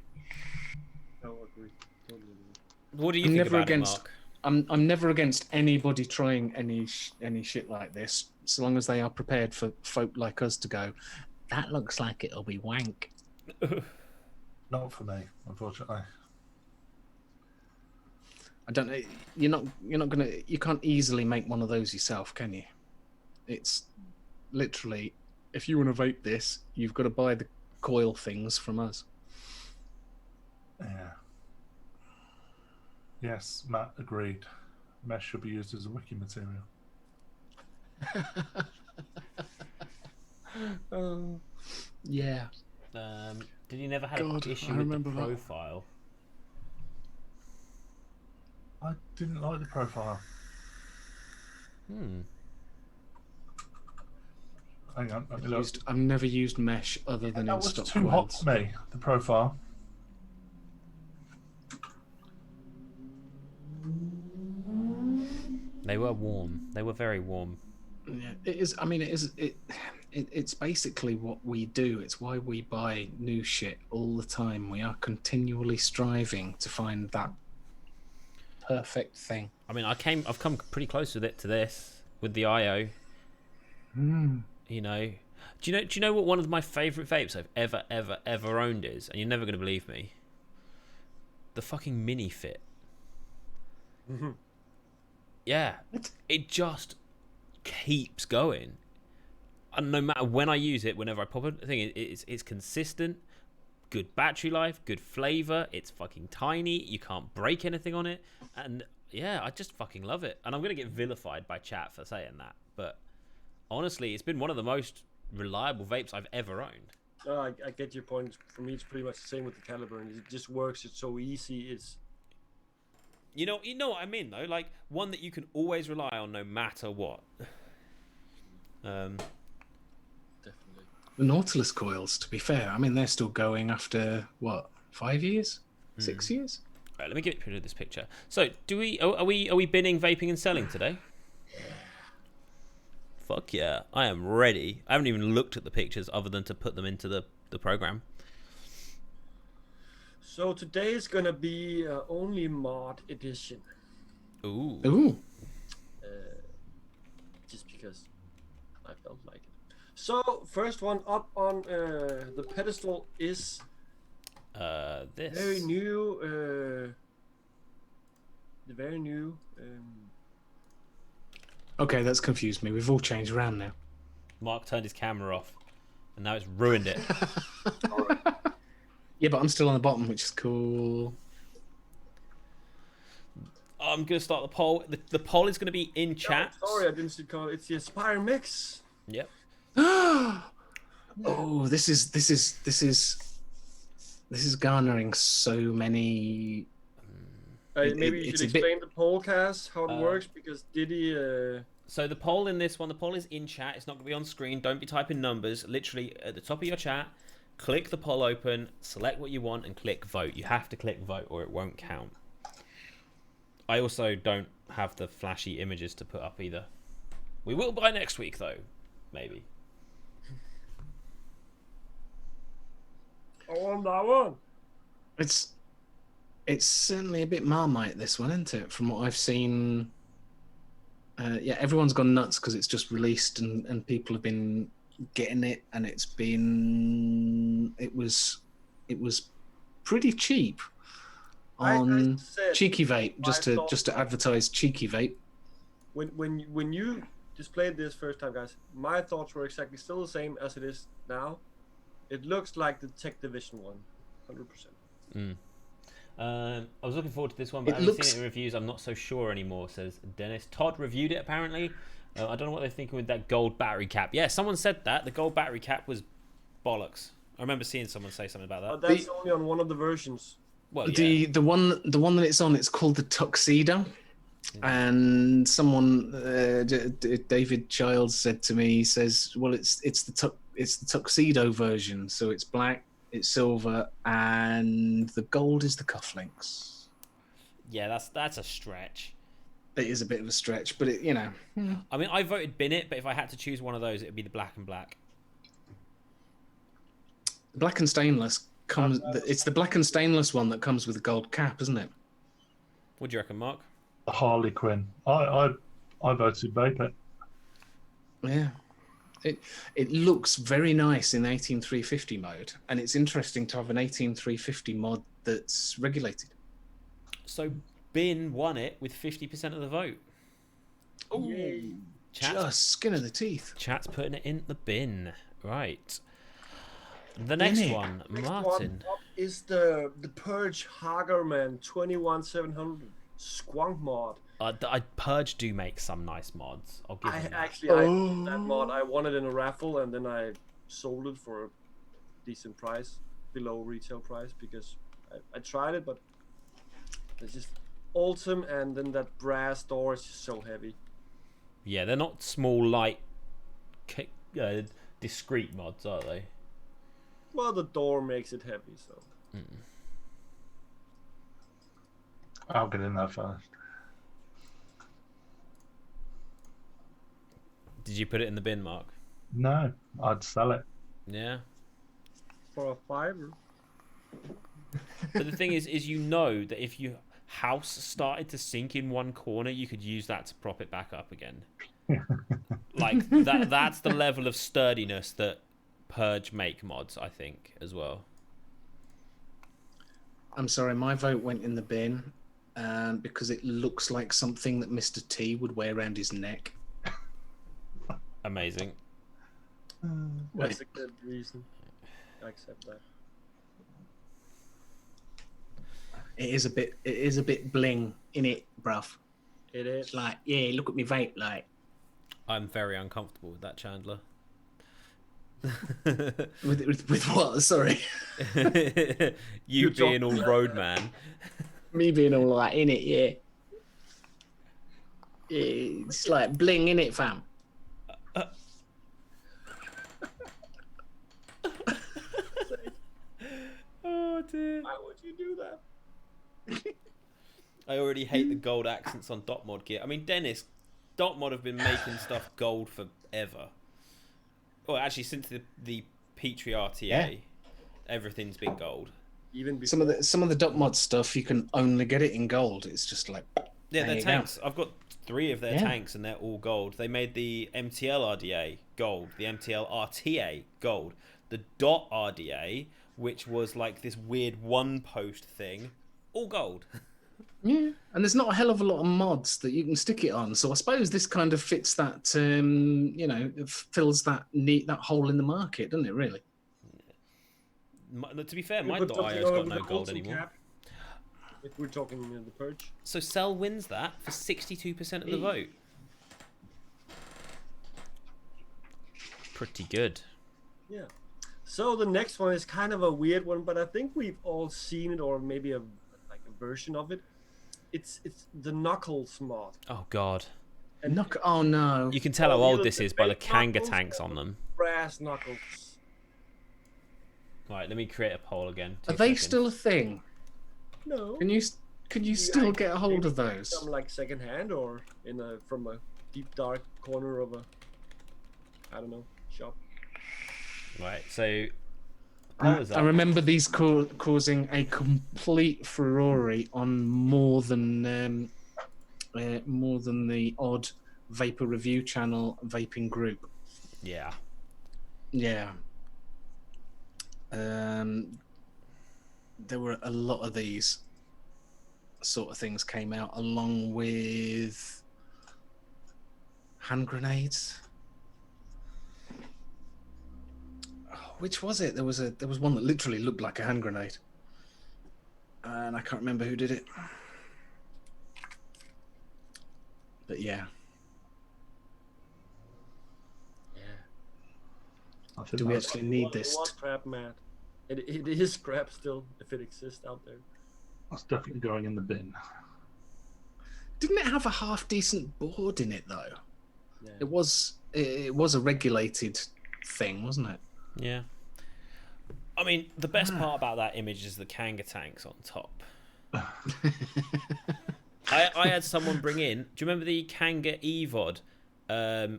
I agree. Totally agree. What do you think about it, Mark? I'm never against anybody trying any shit like this, so long as they are prepared for folk like us to go, that looks like it'll be wank. Not for me, unfortunately. I don't know. You can't easily make one of those yourself, can you? It's literally, if you want to vape this, you've got to buy the coil things from us. Yeah. Yes, Matt agreed. Mesh should be used as a wiki material. Yeah. Did you never have an issue with the profile? I didn't like the profile. Hang on, let me look. I've never used mesh other than in stock. That was too hot for me, the profile. They were warm. They were very warm. Yeah, it is. I mean, it's basically what we do. It's why we buy new shit all the time. We are continually striving to find that perfect thing. I mean, I've come pretty close with it to this with the IO. You know, do you know what one of my favourite vapes I've ever owned is? And you're never going to believe me. The fucking Mini Fit. Yeah, it just keeps going, and no matter when I use it, whenever I pop it, I think it's consistent, good battery life, good flavor. It's fucking tiny. You can't break anything on it, and yeah, I just fucking love it. And I'm gonna get vilified by chat for saying that, but honestly, it's been one of the most reliable vapes I've ever owned. I get your point. For me, it's pretty much the same with the Caliber, and it just works. It's so easy. It's you know what I mean though, like one that you can always rely on no matter what. definitely. The Nautilus coils, to be fair, I mean, they're still going after what, 5 years, 6 years? Right, let me get rid of this picture. So, are we binning vaping and selling today? Fuck yeah, I am ready. I haven't even looked at the pictures other than to put them into the program. So today is gonna be only mod edition. Ooh. Just because I felt like it. So first one up on the pedestal is this very new. The very new. Okay, that's confused me. We've all changed around now. Mark turned his camera off, and now it's ruined it. Yeah, but I'm still on the bottom, which is cool. I'm gonna start the poll. The poll is gonna be in chat. Oh, sorry, I didn't see call. It's the Aspire Mix. Yep. Oh, this is garnering so many. Maybe you should explain the poll cast how it works, because Diddy. So the poll in this one, the poll is in chat. It's not gonna be on screen. Don't be typing numbers. Literally at the top of your chat, click the poll open, select what you want, and click vote. You have to click vote, or it won't count. I also don't have the flashy images to put up either. We will by next week, though. Maybe. I want that one. It's certainly a bit Marmite, this one, isn't it? From what I've seen. Yeah, everyone's gone nuts because it's just released and people have been getting it, and it was pretty cheap on Cheeky Vape, just to advertise Cheeky Vape. When you displayed this first time, guys, my thoughts were exactly still the same as it is now. It looks like the Tech Division one, 100%. I was looking forward to this one, but I haven't seen it in reviews. I'm not so sure anymore, says Dennis. Todd reviewed it, apparently. I don't know what they're thinking with that gold battery cap. Yeah, someone said that. The gold battery cap was bollocks. I remember seeing someone say something about that. But that's only on one of the versions. Well, yeah. The one that it's on, it's called the Tuxedo. And someone, David Childs, said to me, he says, "Well, it's the Tuxedo version, so it's black, it's silver, and the gold is the cufflinks." Yeah, that's a stretch. It is a bit of a stretch, but I mean, I voted bin it, but if I had to choose one of those, it would be the black and black. The black and stainless comes. It's the black and stainless one that comes with a gold cap, isn't it? What do you reckon, Mark? The Harley Quinn. I voted Vape it. Yeah. It looks very nice in 18350 mode, and it's interesting to have an 18350 mod that's regulated. So Bin won it with 50% of the vote. Oh, just skin of the teeth. Chat's putting it in the bin. Right. The next one, Martin. What is the Purge Hagerman 21700 Squonk mod? Purge do make some nice mods. I'll give them that. Actually, I bought that mod. I won it in a raffle, and then I sold it for a decent price, below retail price, because I tried it, but it's just awesome, and then that brass door is just so heavy. Yeah, they're not small, light, discreet mods, are they? Well, the door makes it heavy, so. I'll get in there first. Did you put it in the bin, Mark? No, I'd sell it. Yeah. For a $5. But the thing is you know that if your house started to sink in one corner, you could use that to prop it back up again. Like that's the level of sturdiness that Purge make mods, I think, as well. I'm sorry, my vote went in the bin because it looks like something that Mr. T would wear around his neck. Amazing. That's a good reason. I accept that. It is a bit bling in it, bruv. It is. It's like, yeah, look at me vape, like. I'm very uncomfortable with that, Chandler. with what? Sorry. You being all roadman. Me being all like in it, yeah. It's like bling in it, fam. Oh dear. Why would you do that? I already hate the gold accents on dot mod gear. I mean, Dennis, dot mod have been making stuff gold forever. Well, actually, since the Petrie RTA, everything's been gold. Even before. Some of the dot mod stuff you can only get it in gold. It's just like Yeah, their tanks. I've got 3 of their Yeah. tanks, and they're all gold. They made the MTL RDA gold, the MTL RTA gold, the dot RDA, which was like this weird one post thing, all gold. Yeah, and there's not a hell of a lot of mods that you can stick it on. So I suppose this kind of fits that, it fills that hole in the market, doesn't it? Really? To be fair, Yeah, my but dot something IO's got over no the gold auto anymore. cap, if we're talking the Purge. So Cell wins that for 62% of the vote. Pretty good. Yeah. So the next one is kind of a weird one, but I think we've all seen it, or maybe a version of it. It's the Knuckles mod. Oh god. And Oh no! You can tell how old either this the is by the fake Kanga knuckles tanks or on them. Brass knuckles. Right, let me create a poll again. Are 2 they seconds. still a thing? No. Can you still get a hold of those? Some like second hand or from a deep dark corner of a shop. Right, so poll is I up. remember these causing a complete furore on more than the odd vapor review channel vaping group. Yeah. Yeah. There were a lot of these sort of things came out, along with hand grenades. Which was it? There was one that literally looked like a hand grenade, and I can't remember who did it. But yeah. I think Do we that's- actually need this? What crap, Matt? It is crap still, if it exists out there. That's definitely going in the bin. Didn't it have a half decent board in it though? Yeah. It was a regulated thing, wasn't it? Yeah. I mean, the best part about that image is the Kanga tanks on top. I had someone bring in. Do you remember the Kanga EVOD,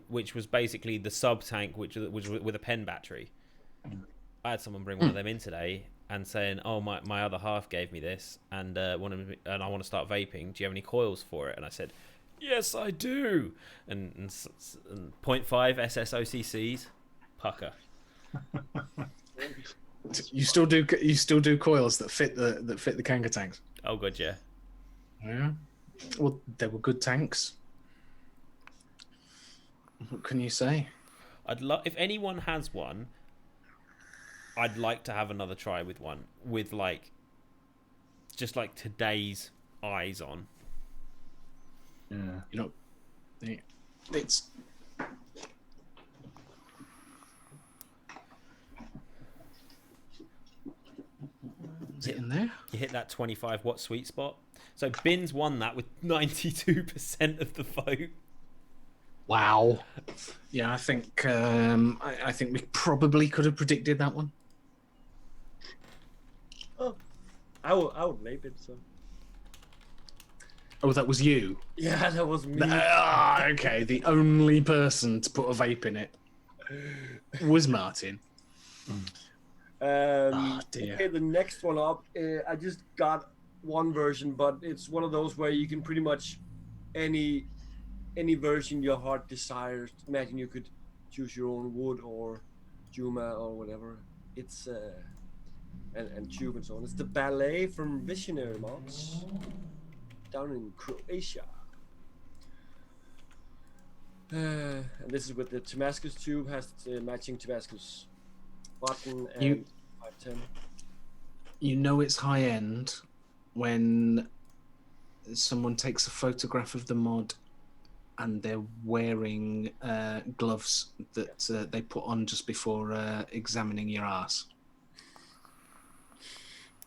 which was basically the sub tank, which was with a pen battery? I had someone bring one of them in today and saying, "Oh, my other half gave me this, and I want to start vaping. Do you have any coils for it?" And I said, "Yes, I do." And 0.5 SSOCCs, pucker. You still do coils that fit the Kanga tanks. Oh, good, yeah. Yeah. Well, they were good tanks. What can you say? I'd love if anyone has one. I'd like to have another try with one with just like today's eyes on. Yeah. You know, it's is it in there? You hit that 25 watt sweet spot. So Bins won that with 92% of the vote. Wow. Yeah, I think I think we probably could have predicted that one. Oh, I would vape it. So Oh, that was you. Yeah, that was me. Okay. The only person to put a vape in it was Martin. Dear. Okay, the next one up. I just got one version, but it's one of those where you can pretty much any version your heart desires. Imagine you could choose your own wood or Juma or whatever. It's and tube and so on. It's the ballet from Visionary Mods down in Croatia. And this is with the Damascus tube, has the matching Damascus button and 510. You know it's high end when someone takes a photograph of the mod and they're wearing gloves that they put on just before examining your ass.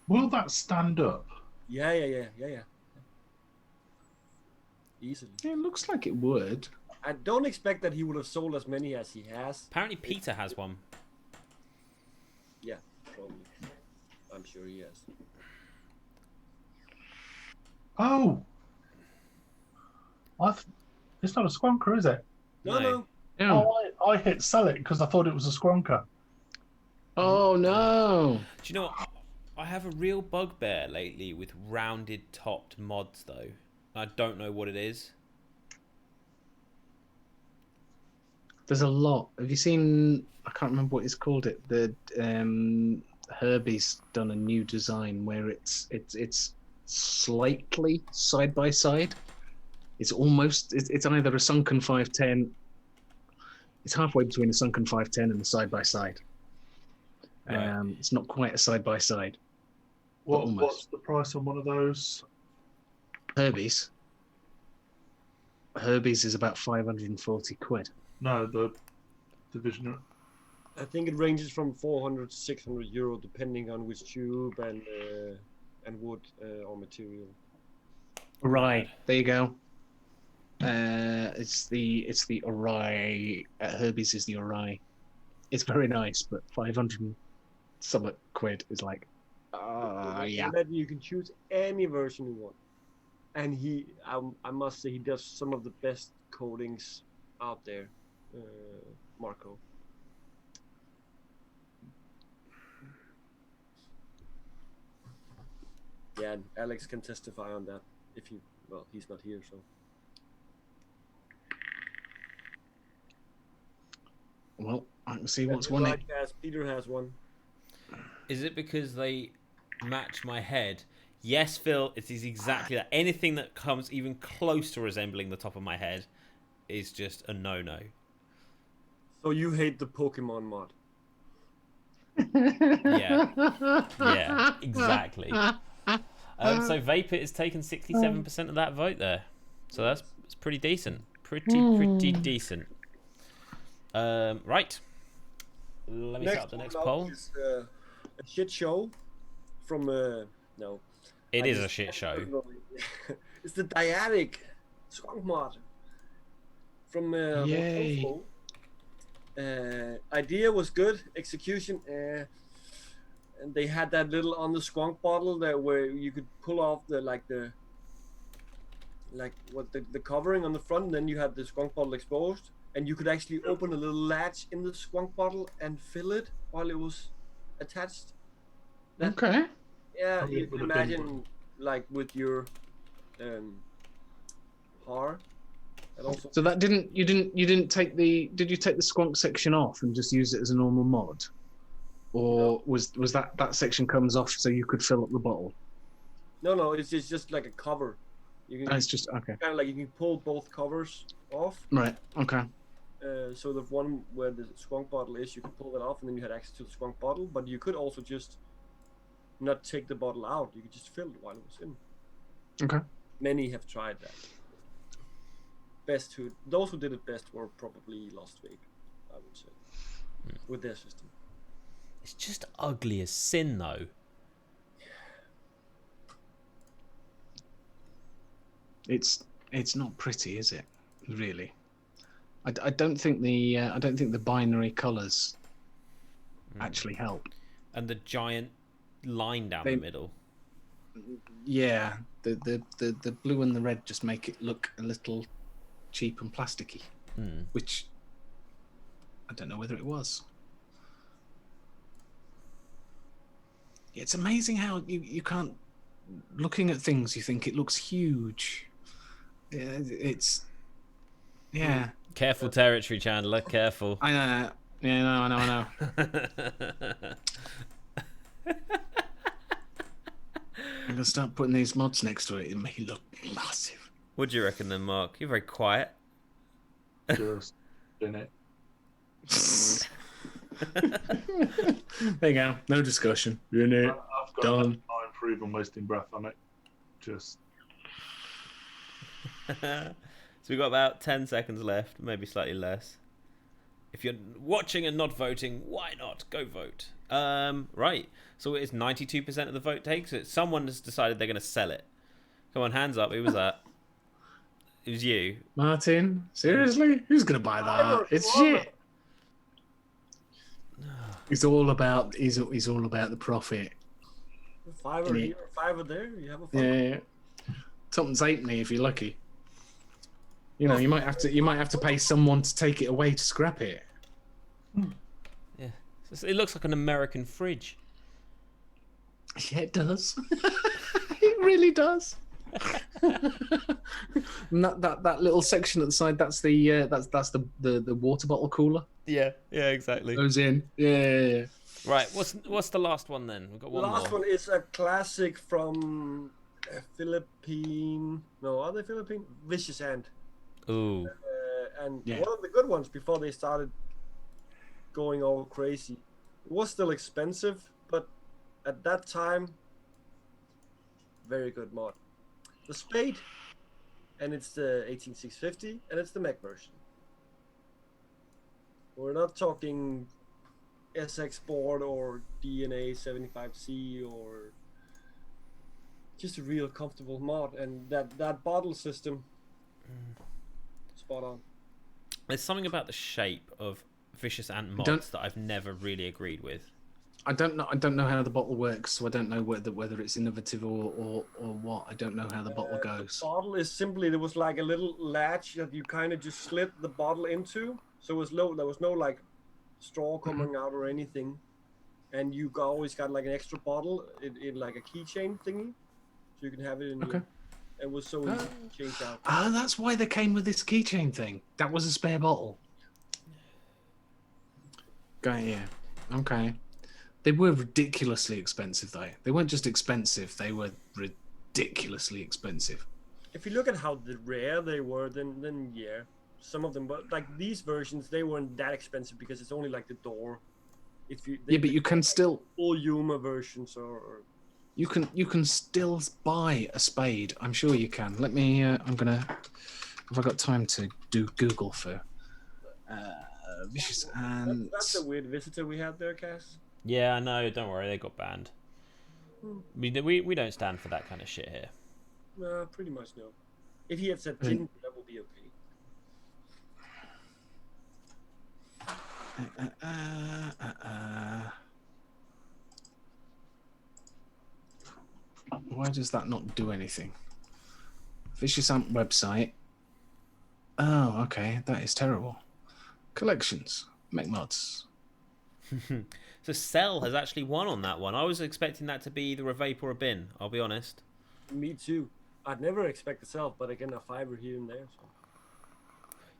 Will that stand up? Yeah. Easily. Yeah, it looks like it would. I don't expect that he would have sold as many as he has. Apparently Peter has one. Yeah, probably. I'm sure he has. Oh, it's not a squonker, is it? No. Yeah. Oh, I hit sell it because I thought it was a squonker. Oh no! Do you know what? I have a real bugbear lately with rounded topped mods though. I don't know what it is. There's a lot. Have you seen? I can't remember what it's called. The Herbie's done a new design where it's slightly side by side. It's almost. It's either a sunken 510. It's halfway between a sunken 510 and a side by side. Right. It's not quite a side by side. What's the price on one of those? Herbie's is about 540 quid. No, the division. I think it ranges from 400 to 600 euro, depending on which tube and wood or material. Right, there you go. It's the Orai. Herbie's is the Orai. It's very nice, but 500 and something quid is like, yeah. That you can choose any version you want, and I must say, he does some of the best coatings out there, Marco. Yeah, and Alex can testify on that. He's not here, so. Well, I can see what's one. Peter has one. Is it because they match my head? Yes, Phil, it is exactly that. Anything that comes even close to resembling the top of my head is just a no-no. So you hate the Pokemon mod? Yeah, exactly. So Vape It has taken 67% of that vote there. So that's pretty decent. Pretty decent. Right. Let me set up the next poll. Is, a shit show from no. It is a shit show. It's the Dyadic Skunk mod from Yay. Mofo. Idea was good, execution and they had that little on the skunk bottle that where you could pull off the covering on the front, and then you had the skunk bottle exposed, and you could actually open a little latch in the skunk bottle and fill it while it was attached. Okay. Yeah, Probably you can would have been- imagine like with your har. And also, So that did you take the squonk section off and just use it as a normal mod, or was that section comes off so you could fill up the bottle? no, it's just like a cover. You can It's just okay. kind of like you can pull both covers off. Right. Okay. So the one where the skunk bottle is, you could pull that off, and then you had access to the skunk bottle. But you could also just not take the bottle out. You could just fill it while it was in. Okay. Many have tried that. Those who did it best were probably Lost Vape, I would say, with their system. It's just ugly as sin, though. It's not pretty, is it? Really. I don't think the binary colours actually help. And the giant line down They- the middle. Yeah, the blue and the red just make it look a little cheap and plasticky, which I don't know whether it was. It's amazing how you can't, looking at things, you think it looks huge. It's, yeah. Careful territory, Chandler. Careful. I know. Yeah, no, I know. I'm gonna start putting these mods next to it and make it look massive. What do you reckon then, Mark? You're very quiet. Just in it. There you go. No discussion. You're in it. I've got Done. no time for even wasting breath on it. Just. So we've got about 10 seconds left, maybe slightly less. If you're watching and not voting, why not? Go vote. Right. So it is 92% of the vote takes it. Someone has decided they're going to sell it. Come on, hands up. Who was that? It was you. Martin, seriously? Who's gonna buy that? It's shit. He's all about the profit. $5 here, $5 there. You have a fun. Yeah. Something's halfpenny if you're lucky. You know, you might have to pay someone to take it away to scrap it. Yeah. It looks like an American fridge. Yeah, it does. It really does. And that little section at the side, that's the water bottle cooler. Yeah, exactly. Goes in. Yeah. Right, what's the last one then? We've got one The last more. one is a classic from Philippine. No, are they Philippine? Vicious Ant. Ooh. And Yeah. one of the good ones before they started going all crazy. It was still expensive, but at that time, very good mod. The Spade, and it's the 18650, and it's the mech version. We're not talking SX board or DNA 75C or just a real comfortable mod, and that bottle system, spot on. There's something about the shape of Vicious Ant mods that I've never really agreed with. I don't know how the bottle works, so I don't know whether it's innovative or what. I don't know how the bottle goes. The bottle is simply, there was like a little latch that you kind of just slid the bottle into, so it was low. There was no like straw coming out or anything, and you always got like an extra bottle in like a keychain thingy, so you can have it in. Okay. It was so easy to change out. Ah, that's why they came with this keychain thing. That was a spare bottle. Got yeah. Okay. They were ridiculously expensive, though. They weren't just expensive; they were ridiculously expensive. If you look at how rare they were, then yeah, some of them. But like these versions, they weren't that expensive because it's only like the door. If you Yeah, but you can still full Yuma versions or you can still buy a spade. I'm sure you can. Let me. I'm gonna. Have I got time to do Google for Vicious Ants? that's a weird visitor we had there, Cass. Yeah, I know. Don't worry, they got banned. We don't stand for that kind of shit here. Pretty much no. If he had said ginger, that would be okay. Why does that not do anything? Vicious Ant website. Oh, okay. That is terrible. Collections. Mech mods. So Cell has actually won on that one. I was expecting that to be either a vape or a bin, I'll be honest. Me too. I'd never expect itself, but again, a $5 here and there. So.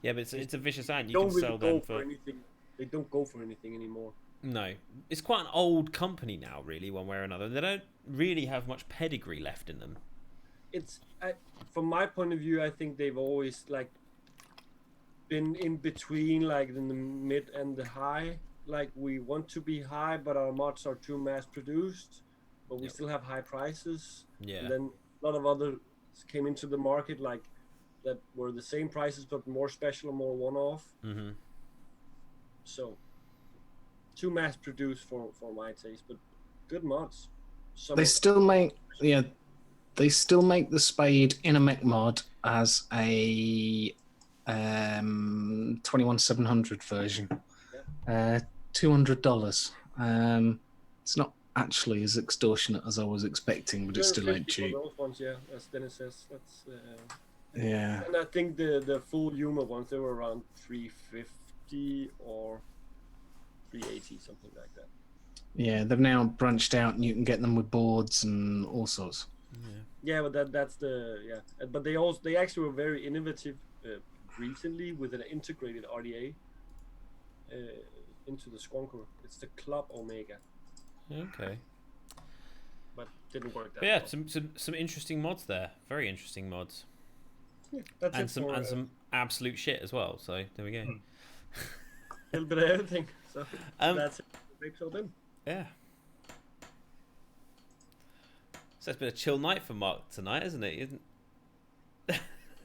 Yeah, but it's a Vicious Ant. You Don't can really sell go them for anything. They don't go for anything anymore. No. It's quite an old company now, really, one way or another. They don't really have much pedigree left in them. From my point of view, I think they've always like been in between, like in the mid and the high. Like we want to be high, but our mods are too mass produced, but we still have high prices. Yeah. And then a lot of others came into the market like that were the same prices but more special, more one-off. Mm-hmm. So too mass produced for my taste, but good mods. They still make they still make the Spade in a mech mod as a 21700 version. $200. It's not actually as extortionate as I was expecting, but it still ain't 250 cheap. for those ones, yeah, as Dennis says. That's Yeah. and I think the full humor ones, they were around 350 or 380, something like that. Yeah, they've now branched out and you can get them with boards and all sorts. Yeah, but that's the but they actually were very innovative recently with an integrated RDA into the Squonker. It's the Club Omega, Okay. but didn't work that But yeah, well. some interesting mods there. Very interesting mods. Yeah, that's And it some for, and some absolute shit as well. So there we go. a little bit of everything. So that's it. Vape Talk then. Yeah. So it's been a chill night for Mark tonight, isn't it?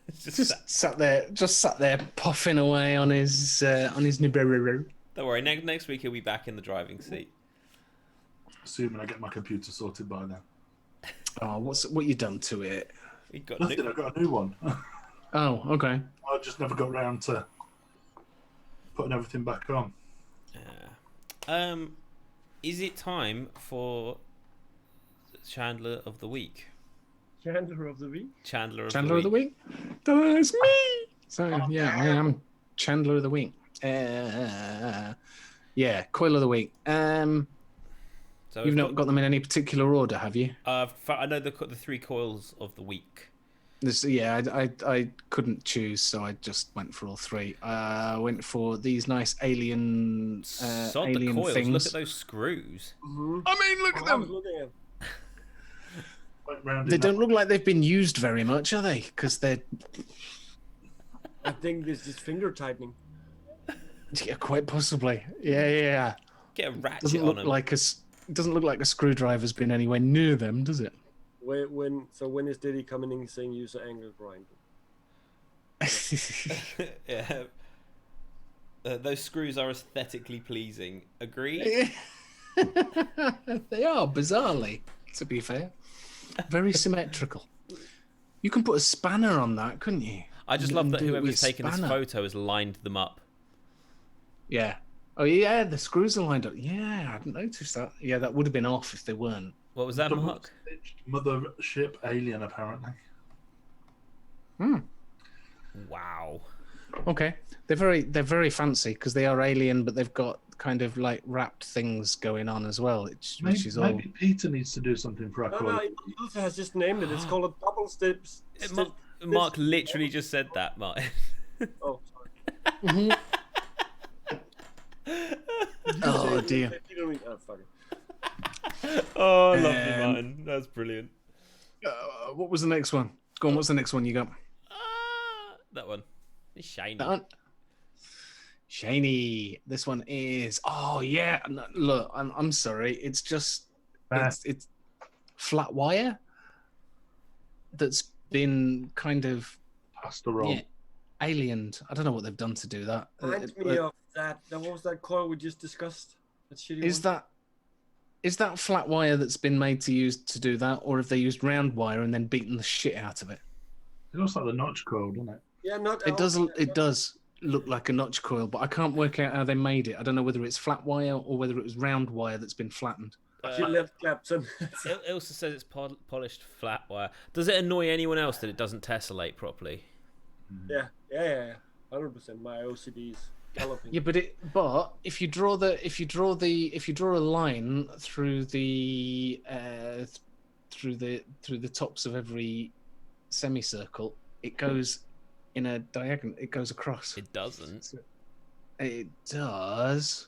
It's Just sat there puffing away on his Nibiru. Don't worry. Next week he'll be back in the driving seat. Assuming I get my computer sorted by then. Oh, what you done to it? He got Nothing, I got a new one. Oh, okay. I just never got round to putting everything back on. Is it time for Chandler of the Week? Chandler of the week. Chandler of Chandler of the week. That's me. So yeah, I am Chandler of the week. Yeah, coil of the week. So You've not got them in any particular order, have you? I know the 3 coils of the week. I couldn't choose, so I just went for all 3. I went for these nice alien Sod alien the coils. things. Look at those screws. Mm-hmm. I mean, look at I was them. looking at They don't look like they've been used very much, are they? Because they're I think this is finger tightening. yeah, quite possibly. Yeah. Get a ratchet Doesn't on look them. like doesn't look like a screwdriver's been anywhere near them, does it? When is Diddy coming in saying use an angle grinder? Yeah. Those screws are aesthetically pleasing. Agree? They are, bizarrely, to be fair. Very symmetrical. You can put a spanner on that, couldn't you? I just And- love and that do it whoever's with taken this spanner. photo has lined them up. Yeah. Oh, yeah, the screws are lined up. Yeah, I hadn't noticed that. Yeah, that would have been off if they weren't. What was that, Mark? Mothership alien, apparently. Wow. Okay. They're very fancy because they are alien, but they've got kind of like wrapped things going on as well, which is all. Maybe Peter needs to do something for our No, coil. Ilse has just named it. It's called a double steps. Mark literally just said that, Mark. Oh, sorry. Mhm. Oh dear. Oh, fuck it. Oh, lovely, Martin. That's brilliant. What was the next one? Go on. What's the next one you got? That one. It's shiny. That one? Shiny. This one is. Oh yeah. No, look, I'm sorry. It's just it's flat wire that's been kind of Pasta roll. aliened. I don't know what they've done to do that. Reminds me of that. What was that coil we just discussed? That shitty one? Is that flat wire that's been made to use to do that, or have they used round wire and then beaten the shit out of it? It looks like the notch coil, doesn't it? Yeah, not. It does. It does look like a notch coil, but I can't work out how they made it. I don't know whether it's flat wire or whether it was round wire that's been flattened. Gillette Clapton. It also says it's polished flat wire. Does it annoy anyone else that it doesn't tessellate properly? Yeah. 100%. My OCD is galloping. Yeah, but if you draw a line through the tops of every semicircle, it goes in a diagonal. It goes across. It doesn't. It does.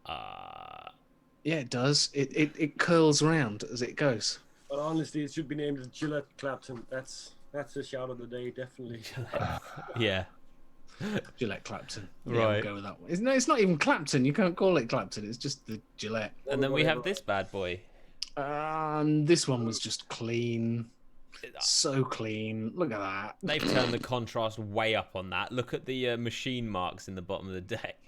Yeah, it does. It curls round as it goes. But honestly, it should be named Gillette Clapton. That's the shout of the day, definitely. Yeah. Gillette Clapton. Yeah, Right. we'll go with that one. It's not even Clapton. You can't call it Clapton. It's just the Gillette. And then we have this bad boy. This one was just clean. So clean. Look at that. They've turned the contrast way up on that. Look at the machine marks in the bottom of the deck.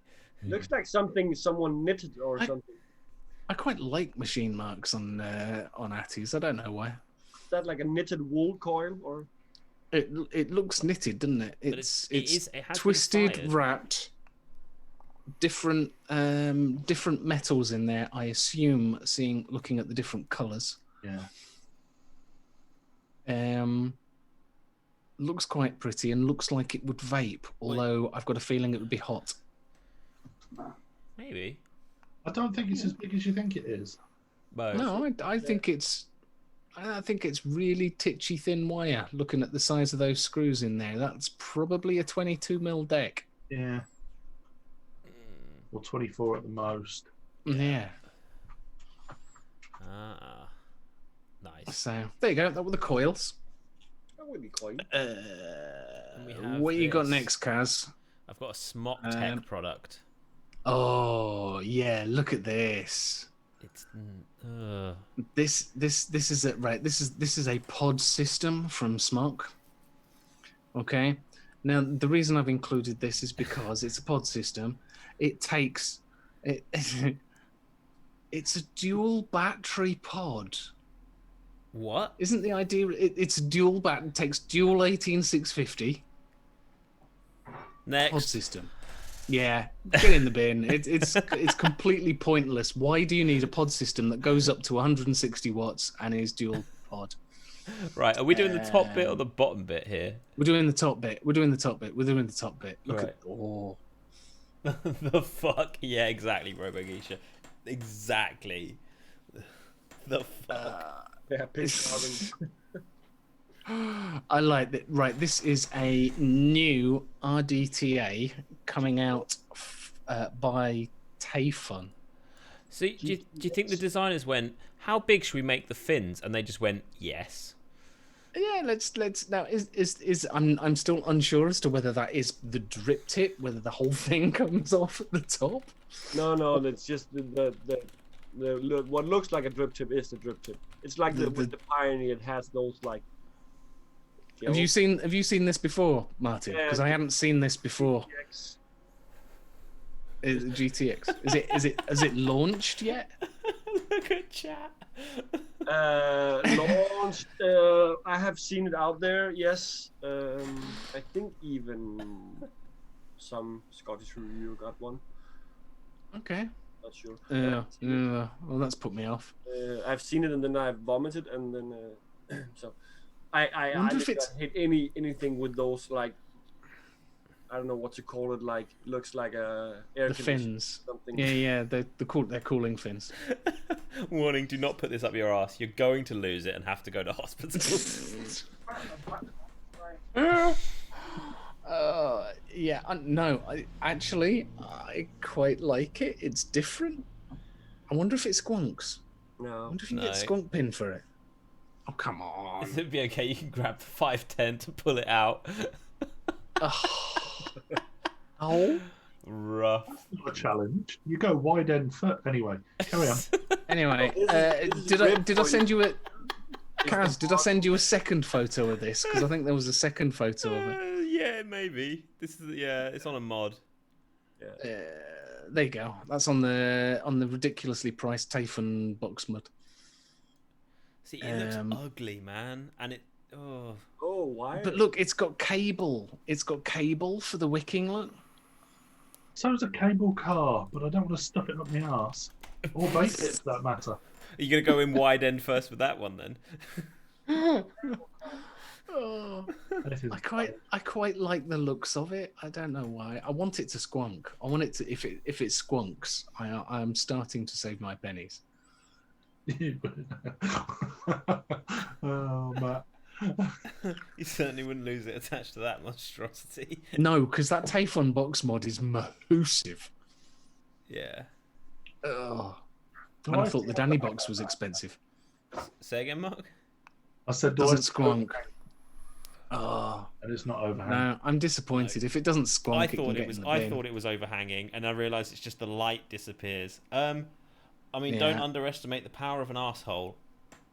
Looks like something someone knitted or something. I quite like machine marks on Atties. I don't know why. Is that like a knitted wool coil or? It looks knitted, doesn't it? But It's it has been twisted, fired. wrapped. different metals in there. I assume, looking at the different colours. Yeah. Looks quite pretty and looks like it would vape. Although I've got a feeling it would be hot. Maybe. I don't think it's as big as you think it is. No, I think it's. I think it's really titchy thin wire. Looking at the size of those screws in there, that's probably a 22mm deck. Yeah. Or 24 at the most. Yeah. Ah, nice. So there you go. That were the coils. That would be quite. What you got next, Kaz? I've got a Smock Tech product. Oh yeah, look at this. It's This is it, right? This is a pod system from Smock. Okay. Now the reason I've included this is because it's a pod system. It takes it. It's a dual battery pod. What? Isn't the idea? It's a dual It takes dual 18650. Next. Pod system. Yeah, get in the bin. It's completely pointless. Why do you need a pod system that goes up to 160 watts and is dual pod? Right, are we doing the top bit or the bottom bit here? We're doing the top bit. Look Right. at The fuck? Yeah, exactly, Robogeisha. Exactly. The fuck? Yeah, pink carbon. I like that. Right, this is a new RDTA coming out by Tayfun. So, do you think the designers went, how big should we make the fins? And they just went, yes. Yeah, let's now is I'm still unsure as to whether that is the drip tip, whether the whole thing comes off at the top. No, that's just the what looks like a drip tip is the drip tip. It's like with the Pioneer, it has those like. Have you seen this before, Martin? Because I hadn't seen this before. GTX. Has it launched yet? Look at chat. Launched. I have seen it out there. Yes. I think even some Scottish reviewer got one. Okay. Not sure. Well, that's put me off. I've seen it and then I've vomited and then so I wonder if don't hate anything with those like I don't know what you call it, like looks like a air The conditioner fins. or something. Yeah, they're cooling fins. Warning, do not put this up your ass. You're going to lose it and have to go to hospital. Yeah, no, I quite like it. It's different. I wonder if it squonks. I No. wonder if you can get No. a squonk pin for it. Oh, come on. It'd be okay. You can grab the 510 to pull it out. Oh. Rough. Not a challenge. You go wide end foot. Anyway, carry on. Anyway, did I send you a Kaz? Did I send you a second photo of this? Because I think there was a second photo of it. Yeah, maybe. This is it's on a mod. There you go. That's on the ridiculously priced Tayfun box mud. See, it looks ugly, man, and it. Oh. Oh, why? But look, it's got cable. It's got cable for the wicking. Look. So is a cable car, but I don't want to stuff it up my arse. Or vape it, for that matter. Are you gonna go in wide end first with that one then? I quite like the looks of it. I don't know why. I want it to squonk. I want it to if it squonks, I am starting to save my pennies. Oh, Matt. You certainly wouldn't lose it attached to that monstrosity. No, because that Tayfun box mod is massive. Yeah. And I thought the Danny box was expensive. Say again, Mark? I said, Doesn't squonk. And it's not overhang. No, I'm disappointed. If it doesn't squonk, I thought it was overhanging, and I realised it's just the light disappears. I mean, don't underestimate the power of an asshole.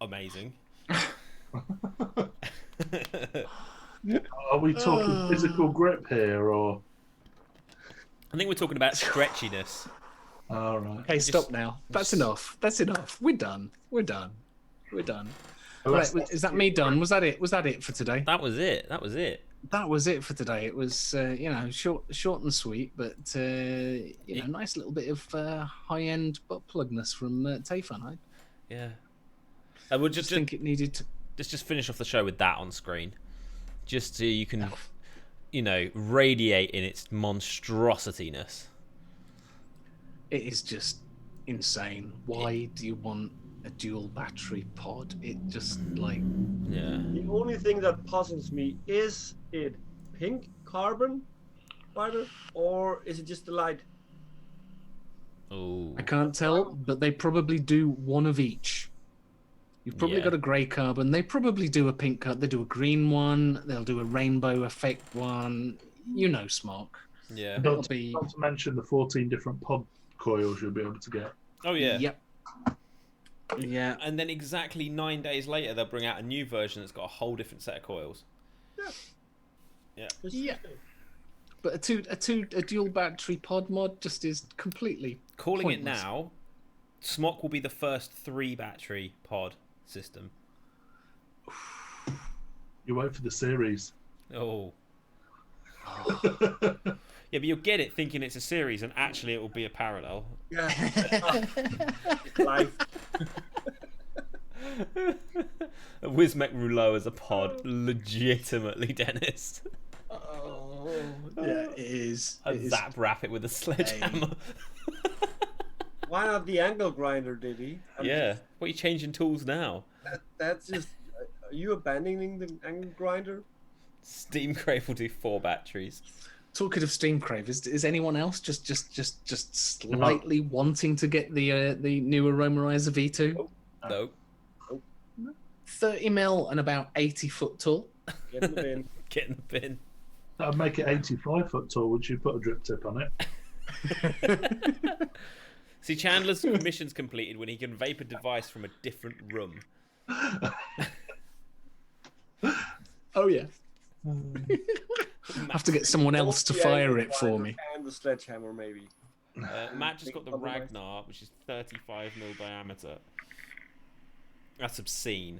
Amazing. Are we talking physical grip here, or? I think we're talking about stretchiness. All right. Okay, stop now. That's enough. We're done. Well, Right, is that me done? Was that it for today? That was it. that was it for today. It was, short and sweet, but nice little bit of high-end butt plugness from Tayfun. Yeah. And we'll just think it needed to. Let's just finish off the show with that on screen, just so you can, radiate in its monstrosityness. It is just insane. Why do you want a dual battery pod? It just Yeah. The only thing that puzzles me is it pink carbon fiber or is it just the light? Oh. I can't tell, but they probably do one of each. You've probably got a grey carbon. They probably do a pink carbon. They do a green one. They'll do a rainbow effect one. Smock. Yeah. Not to mention the 14 different pod coils you'll be able to get. Oh yeah. Yep. Yeah. And then exactly 9 days later, they'll bring out a new version that's got a whole different set of coils. Yeah. Yeah. But a dual battery pod mod just is completely Calling pointless. it now, Smock will be the first 3 battery pod system. You wait for the series. Oh. Yeah, but you'll get it thinking it's a series, and actually it will be a parallel. Yeah. Life. A Wismec Rouleau as a pod, legitimately, Dennis. Oh, yeah, it is. A zap wrap it with a sledgehammer. Why not the angle grinder, did he? Yeah. What are you changing tools now? That's just. Are you abandoning the angle grinder? Steam Crave will do 4 batteries. Talking of Steam Crave, is anyone else just slightly wanting to get the new Aromarizer V2? No. 30 mil and about 80 foot tall. Get in the bin. Get in the bin. That'd make it 85 foot tall. Would you put a drip tip on it? See, Chandler's mission's completed when he can vape a device from a different room. Oh yeah. Have to get someone else to fire it for me. And the sledgehammer, maybe. Matt just got the Ragnar, which is 35 mil diameter. That's obscene.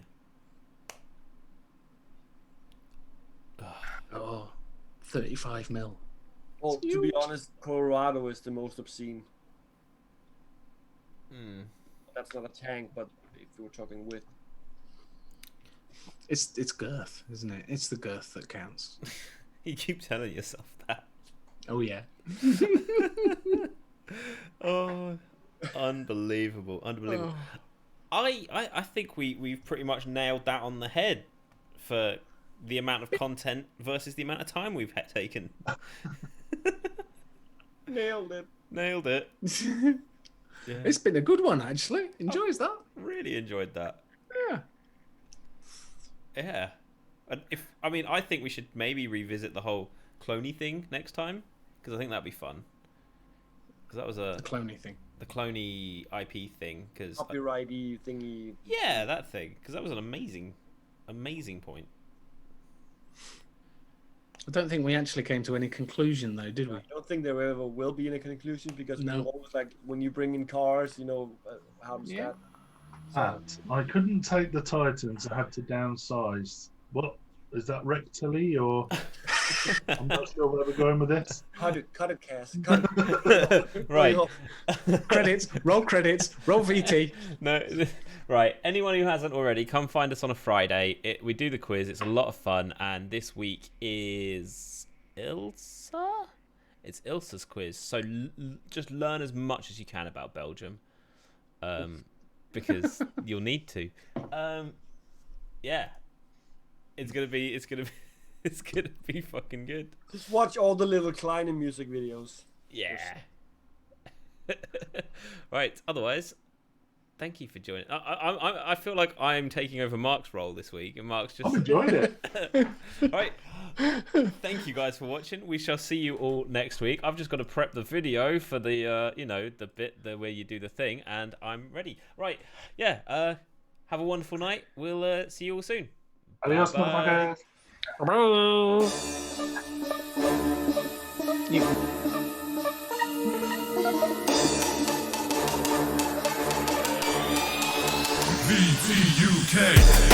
Oh, 35 mil. Well, to be honest, Colorado is the most obscene. That's not a tank, but if we were talking width. It's girth, isn't it? It's the girth that counts. You keep telling yourself that. Oh yeah. Oh, unbelievable. Oh. I think we've pretty much nailed that on the head for the amount of content versus the amount of time we've taken. Nailed it. Nailed it. Yeah. It's been a good one, actually. Enjoys that. Really enjoyed that. Yeah. Yeah. And I think we should maybe revisit the whole cloney thing next time, because I think that'd be fun. Because that was The cloney thing. the cloney IP thing. Because Copyrighty thingy. yeah, that thing. Because that was an amazing point. I don't think we actually came to any conclusion, though, did we? I don't think there ever will be any conclusion because No. we're always like when you bring in cars, how does Yeah. that? And I couldn't take the Titans. I had to downsize. What is that, rectally or? I'm not sure where we're going with this. Cut it, Cass. Cut it. Right. Credits, roll VT. No, right. Anyone who hasn't already, come find us on a Friday. We do the quiz. It's a lot of fun. And this week is Ilsa? It's Ilsa's quiz. So just learn as much as you can about Belgium. Because you'll need to. Yeah. It's gonna be fucking good. Just watch all the little Kleine music videos. Yeah. Right. Otherwise, thank you for joining. I feel like I'm taking over Mark's role this week, and Mark's just. I'm enjoying it. Right. Thank you guys for watching. We shall see you all next week. I've just got to prep the video for the the bit where you do the thing, and I'm ready. Right. Yeah. Have a wonderful night. We'll see you all soon. Adios, Bye-bye. VT UK.